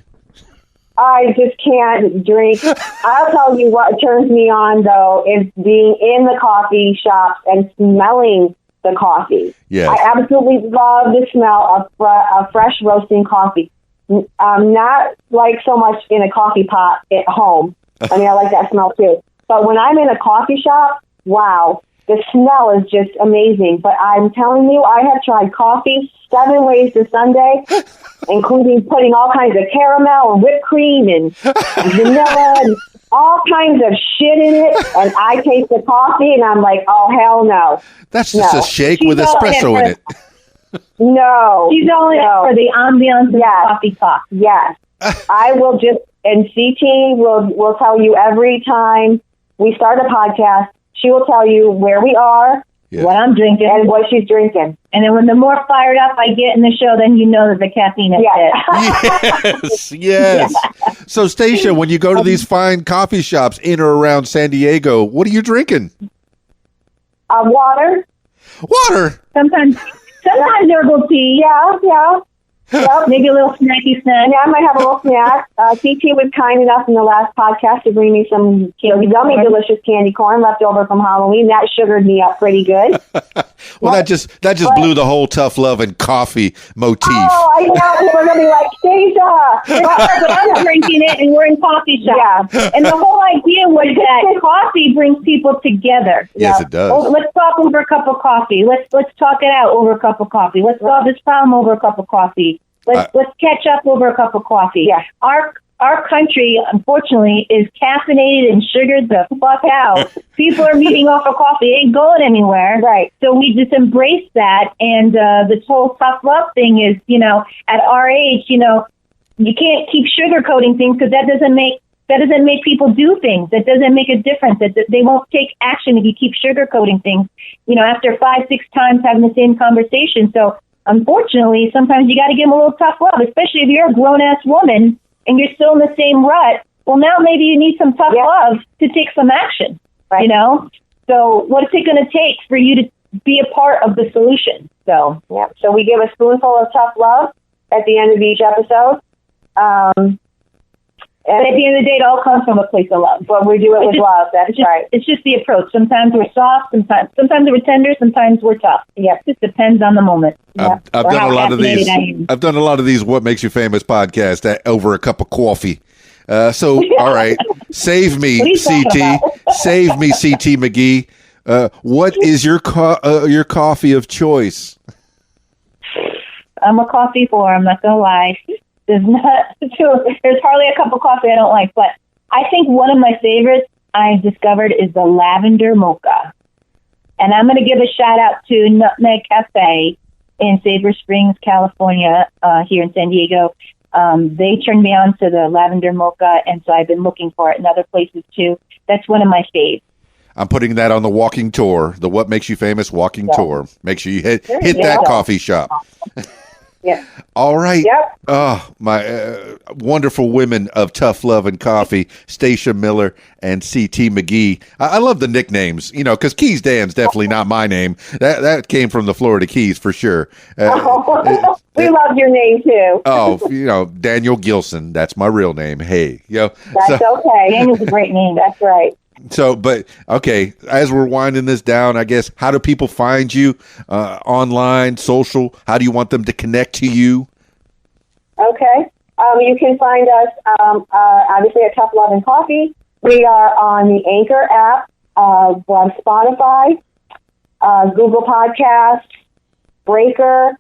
I just can't drink. I'll tell you what turns me on, though, is being in the coffee shops and smelling the coffee. Yeah. I absolutely love the smell of fresh roasting coffee. Not like so much in a coffee pot at home. I mean, I like that smell too. But when I'm in a coffee shop, wow, the smell is just amazing. But I'm telling you, I have tried coffee 7 ways to Sunday, including putting all kinds of caramel and whipped cream and vanilla and all kinds of shit in it. And I taste the coffee and I'm like, oh, hell no. That's just a shake with espresso in it. No. She's only for the ambiance of the coffee talk. Yes. I will just, and CT will tell you every time we start a podcast, she will tell you where we are, what I'm drinking, and what she's drinking. And then when the more fired up I get in the show, then you know that the caffeine is hit. Yes. So, Stasia, when you go to these fine coffee shops in or around San Diego, what are you drinking? Water. Water? Sometimes herbal tea. Yeah. Yep. Maybe a little snacky snack. Yeah, I might have a little snack. CT was kind enough in the last podcast to bring me some yummy, delicious candy corn left over from Halloween. That sugared me up pretty good. Well, that just blew the whole Tough Love and Coffee motif. Oh, I know. People are going to be like, Stasia. But I'm drinking it, and we're in coffee shop. Yeah. And the whole idea was that coffee brings people together. Yes, it does. Oh, let's talk over a cup of coffee. Let's talk it out over a cup of coffee. Let's solve this problem over a cup of coffee. Let's catch up over a cup of coffee. Yeah. Our country, unfortunately, is caffeinated and sugared the fuck out. People are meeting off of coffee. It ain't going anywhere. Right. So we just embrace that. And this whole tough love thing is, at our age, you can't keep sugarcoating things because that doesn't make people do things. That doesn't make a difference. That they won't take action if you keep sugarcoating things, after 5-6 times having the same conversation. So unfortunately, sometimes you got to give them a little tough love, especially if you're a grown-ass woman and you're still in the same rut. Well, now maybe you need some tough love to take some action, right? So what's it going to take for you to be a part of the solution? So we give a spoonful of tough love at the end of each episode. And at the end of the day, it all comes from a place of love. But we do it with love. That's right. It's just the approach. Sometimes we're soft. Sometimes we're tender. Sometimes we're tough. Yeah, it just depends on the moment. I've done a lot of these. I've done a lot of these "What Makes You Famous" podcast over a cup of coffee. So, all right, save me, CT. Save me, CT McGee. What is your coffee of choice? I'm a coffee whore. I'm not gonna lie. There's hardly a cup of coffee I don't like, but I think one of my favorites I discovered is the lavender mocha. And I'm going to give a shout out to Nutmeg Cafe in Sabre Springs, California, here in San Diego. They turned me on to the lavender mocha, and so I've been looking for it in other places too. That's one of my faves. I'm putting that on the walking tour, the What Makes You Famous walking tour. Make sure you hit that coffee shop. Yeah. All right. Yep. Oh, my wonderful women of Tough Love and Coffee, Stasia Miller and CT McGee. I love the nicknames, because Keys Dan's definitely not my name. That came from the Florida Keys for sure. We love your name too. Oh, Daniel Gilson. That's my real name. Hey, That's okay. Daniel's a great name. That's right. So, but okay, as we're winding this down, I guess, how do people find you online, social? How do you want them to connect to you? Okay. You can find us, obviously, at Tough Love and Coffee. We are on the Anchor app, on Spotify, Google Podcasts, Breaker,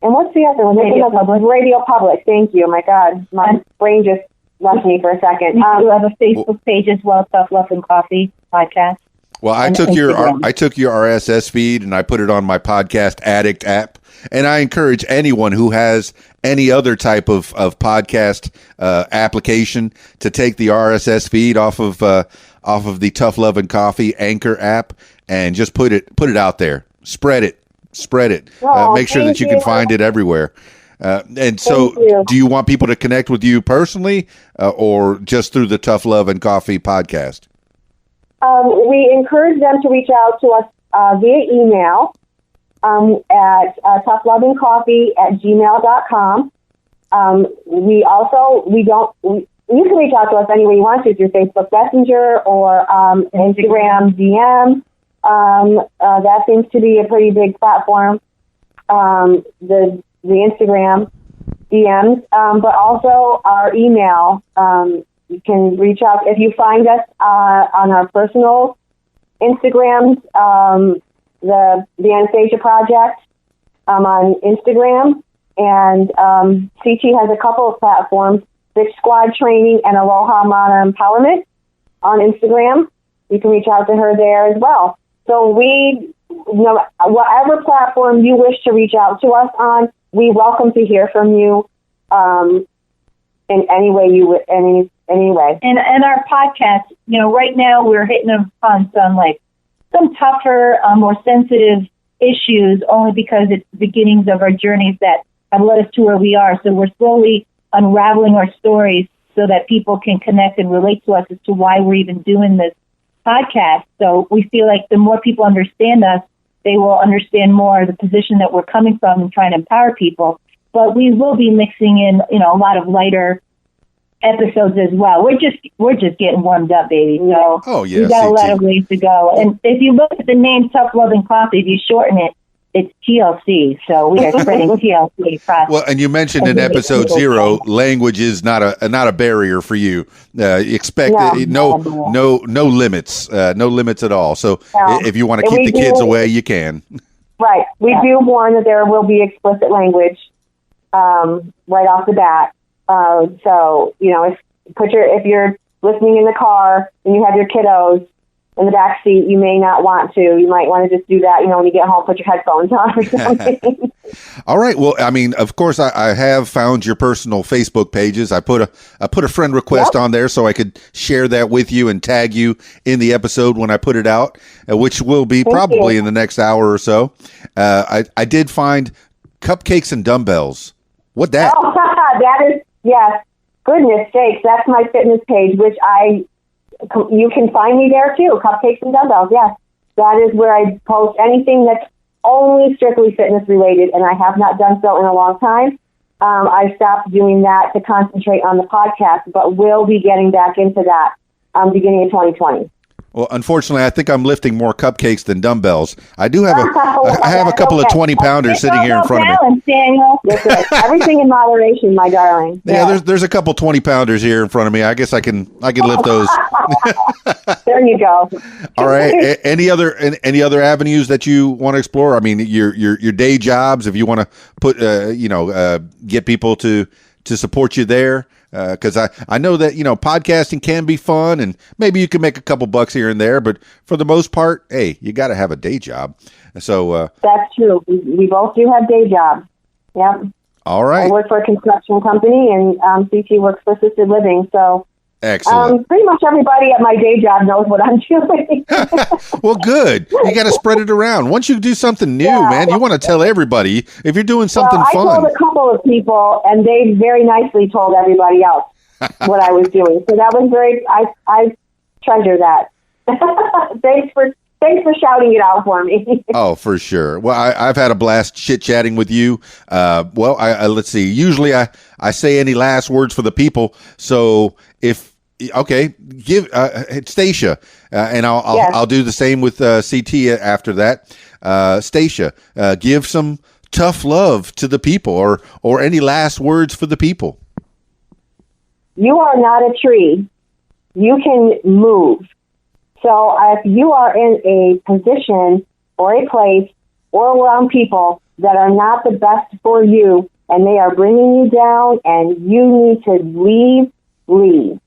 and what's the other one? Radio Public. Radio Public. Thank you. My God, my brain just left me for a second. We do have a Facebook page as well, Tough Love and Coffee podcast. Well, I took your RSS feed and I put it on my Podcast Addict app, and I encourage anyone who has any other type of podcast application to take the RSS feed off of the Tough Love and Coffee Anchor app and just put it out there, spread it. Make sure that you can find it everywhere. And so, do you want people to connect with you personally, or just through the Tough Love and Coffee podcast? We encourage them to reach out to us via email at toughloveandcoffee@gmail.com. You can reach out to us any way you want to through Facebook Messenger or Instagram DM. That seems to be a pretty big platform. The Instagram DMs, but also our email. You can reach out if you find us on our personal Instagrams. The Anastasia Project on Instagram, and CT has a couple of platforms: Bitch Squad Training and Aloha Mana Empowerment on Instagram. You can reach out to her there as well. So whatever platform you wish to reach out to us on, we welcome to hear from you in any way any way. And our podcast, right now we're hitting upon some tougher, more sensitive issues, only because it's the beginnings of our journeys that have led us to where we are. So we're slowly unraveling our stories so that people can connect and relate to us as to why we're even doing this podcast. So we feel like the more people understand us, they will understand more the position that we're coming from and trying to empower people. But we will be mixing in, a lot of lighter episodes as well. We're just getting warmed up, baby. So we've got a lot of ways to go. And if you look at the name Tough Love and Coffee, if you shorten it, it's TLC. So we are spreading TLC across. Well, and you mentioned in episode 0, language is not a barrier for you. Expect no limits, no limits at all. So if you want to keep the kids away, you can. Right. We do warn that there will be explicit language right off the bat. So if you're listening in the car and you have your kiddos in the back seat, you may not want to. You might want to just do that, when you get home, put your headphones on or something. All right. Well, I mean, of course, I have found your personal Facebook pages. I put a friend request on there so I could share that with you and tag you in the episode when I put it out, which will be probably in the next hour or so. I did find Cupcakes and Dumbbells. What that? Oh, that is, yes. Goodness sakes, that's my fitness page, which you can find me there too, Cupcakes and Dumbbells, yes. That is where I post anything that's only strictly fitness related, and I have not done so in a long time. I stopped doing that to concentrate on the podcast, but will be getting back into that beginning of 2020. Well, unfortunately, I think I'm lifting more cupcakes than dumbbells. I do have a couple of 20-pounders sitting here in front of me. Daniel. Everything in moderation, my darling. Yeah, there's a couple 20-pounders here in front of me. I guess I can lift those. There you go. All right. Any other avenues that you want to explore? I mean, your day jobs. If you want to put get people to support you there. Because I know that, podcasting can be fun and maybe you can make a couple bucks here and there. But for the most part, hey, you got to have a day job. So that's true. We both do have day jobs. Yep. All right. I work for a construction company and CT works for assisted living. So Excellent. Pretty much everybody at my day job knows what I'm doing. Well, good. You got to spread it around. Once you do something new, man, you want to tell everybody if you're doing something I fun. told a couple of people, and they very nicely told everybody else what I was doing. So that was very. I treasure that. Thanks for shouting it out for me. Oh, for sure. Well, I've had a blast chit-chatting with you. Let's see. Usually I say any last words for the people. So give Stasia, and I'll do the same with CT after that. Stasia, give some tough love to the people or any last words for the people. You are not a tree. You can move. So if you are in a position or a place or around people that are not the best for you and they are bringing you down and you need to leave.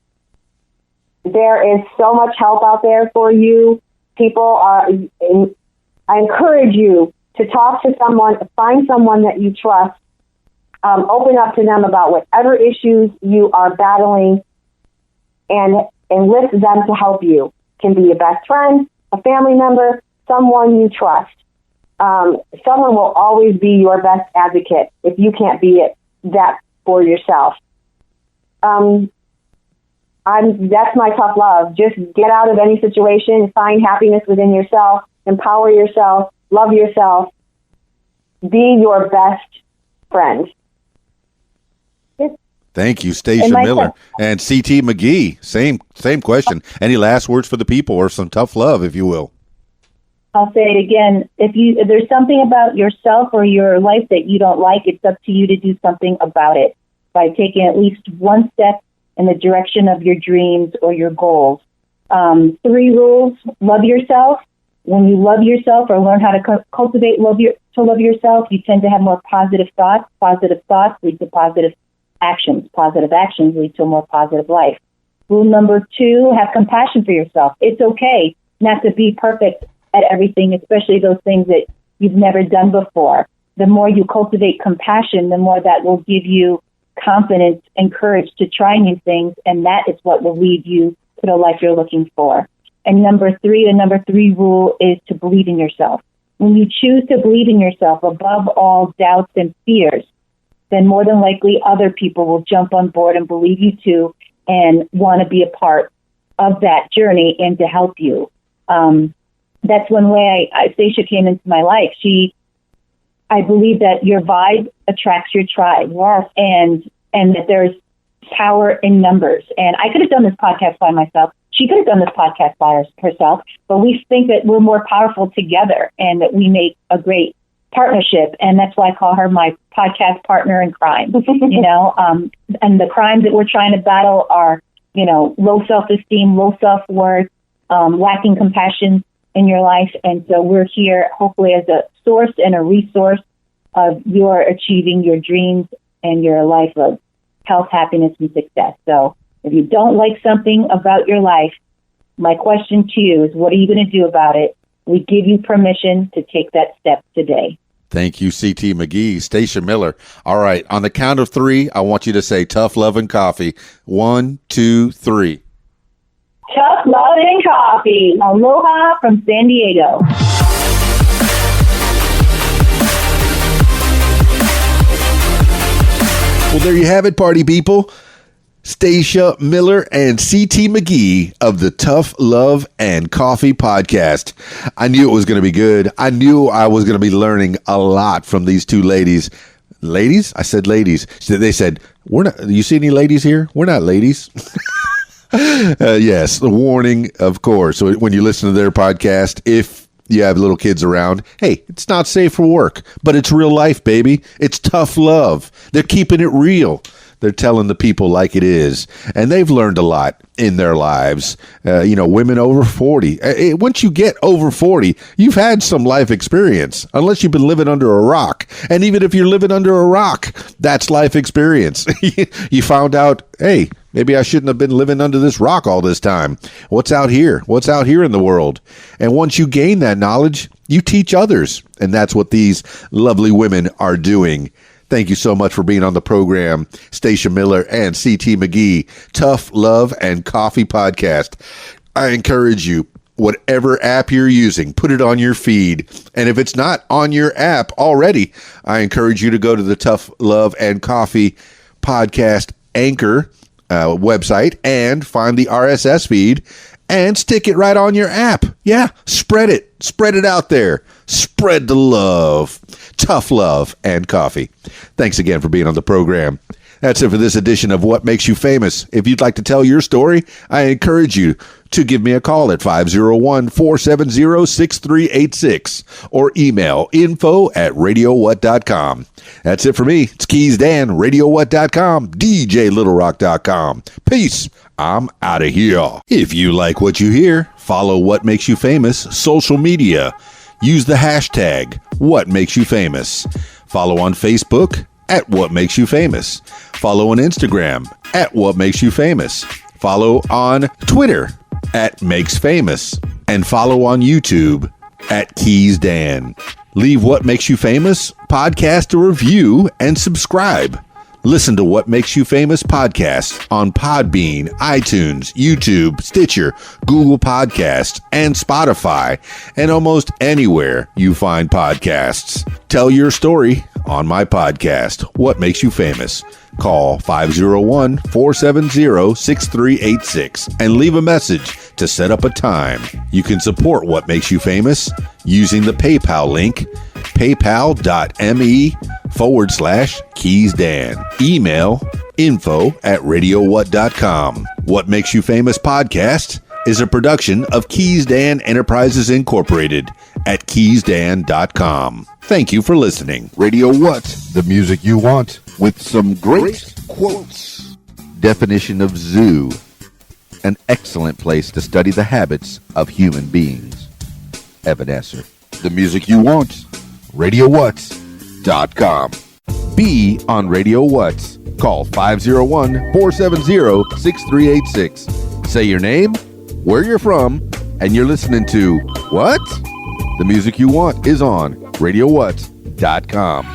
There is so much help out there for you. I encourage you to talk to someone, find someone that you trust, open up to them about whatever issues you are battling and enlist them to help you. Can be a best friend, a family member, someone you trust. Someone will always be your best advocate if you can't be that for yourself. That's my tough love. Just get out of any situation, find happiness within yourself, empower yourself, love yourself, be your best friend. Thank you, Stasia Miller. And CT McGee, same question. Any last words for the people or some tough love, if you will? I'll say it again. If there's something about yourself or your life that you don't like, it's up to you to do something about it by taking at least one step in the direction of your dreams or your goals. 3 rules: love yourself. When you love yourself or learn how to cultivate love yourself, you tend to have more positive thoughts. Positive thoughts lead to positive actions. Positive actions lead to a more positive life. Rule number 2, have compassion for yourself. It's okay not to be perfect at everything, especially those things that you've never done before. The more you cultivate compassion, the more that will give you confidence and courage to try new things, and that is what will lead you to the life you're looking for. And the number 3 rule is to believe in yourself. When you choose to believe in yourself above all doubts and fears, then more than likely other people will jump on board and believe you too and want to be a part of that journey and to help you. That's one way Stasia came into my life. I believe that your vibe attracts your tribe. Yes. And that there's power in numbers. And I could have done this podcast by myself. She could have done this podcast by herself, but we think that we're more powerful together and that we make a great partnership, and that's why I call her my podcast partner in crime. And the crimes that we're trying to battle are, low self-esteem, low self-worth, lacking compassion in your life. And so we're here hopefully as a source and a resource of your achieving your dreams and your life of health, happiness, and success. So if you don't like something about your life, my question to you is, what are you going to do about it? We give you permission to take that step today. Thank you, CT McGee. Stasia Miller. All right. On the count of 3, I want you to say tough love and coffee. 1, 2, 3. Tough love and coffee. Aloha from San Diego. Well, there you have it, party people. Stasia Miller and CT McGee of the Tough Love and Coffee podcast. I knew it was going to be good. I knew I was going to be learning a lot from these two ladies. Ladies? I said ladies. They said, "We're not. You see any ladies here? We're not ladies." Yes, the warning, of course. So when you listen to their podcast, if you have little kids around, hey, it's not safe for work, but it's real life, baby. It's tough love. They're keeping it real. They're telling the people like it is. And they've learned a lot in their lives. Women over 40. Once you get over 40, you've had some life experience, unless you've been living under a rock. And even if you're living under a rock, that's life experience. You found out, hey, maybe I shouldn't have been living under this rock all this time. What's out here? What's out here in the world? And once you gain that knowledge, you teach others. And that's what these lovely women are doing. Thank you so much for being on the program, Stasia Miller and CT McGee, Tough Love and Coffee Podcast. I encourage you, whatever app you're using, put it on your feed. And if it's not on your app already, I encourage you to go to the Tough Love and Coffee Podcast Anchor website and find the RSS feed and stick it right on your app. Yeah, spread it. Spread it out there. Spread the love. Tough Love and Coffee. Thanks again for being on the program. That's it for this edition of What Makes You Famous. If you'd like to tell your story, I encourage you to give me a call at 501-470-6386 or email info@radiowhat.com. That's it for me. It's Keys Dan, radiowhat.com, djlittlerock.com. Peace. I'm out of here. If you like what you hear, follow What Makes You Famous social media. Use the hashtag What Makes You Famous. Follow on Facebook at What Makes You Famous. Follow on Instagram at What Makes You Famous. Follow on Twitter at Makes Famous. And follow on YouTube at Keys Dan. Leave What Makes You Famous podcast a review and subscribe. Listen to What Makes You Famous podcasts on Podbean, iTunes, YouTube, Stitcher, Google Podcasts, and Spotify, and almost anywhere you find podcasts. Tell your story on my podcast, What Makes You Famous. Call 501-470-6386 and leave a message to set up a time. You can support What Makes You Famous using the PayPal link, paypal.me/KeysDan. Email info@radiowhat.com. What Makes You Famous podcast is a production of Keys Dan Enterprises Incorporated at keysdan.com. Thank you for listening. Radio What? The music you want with some great quotes. Definition of zoo. An excellent place to study the habits of human beings. Evan Esser. The music you want. RadioWhat.com. Be on Radio What. Call 501-470-6386. Say your name, where you're from, and you're listening to What? The music you want is on RadioWhat.com.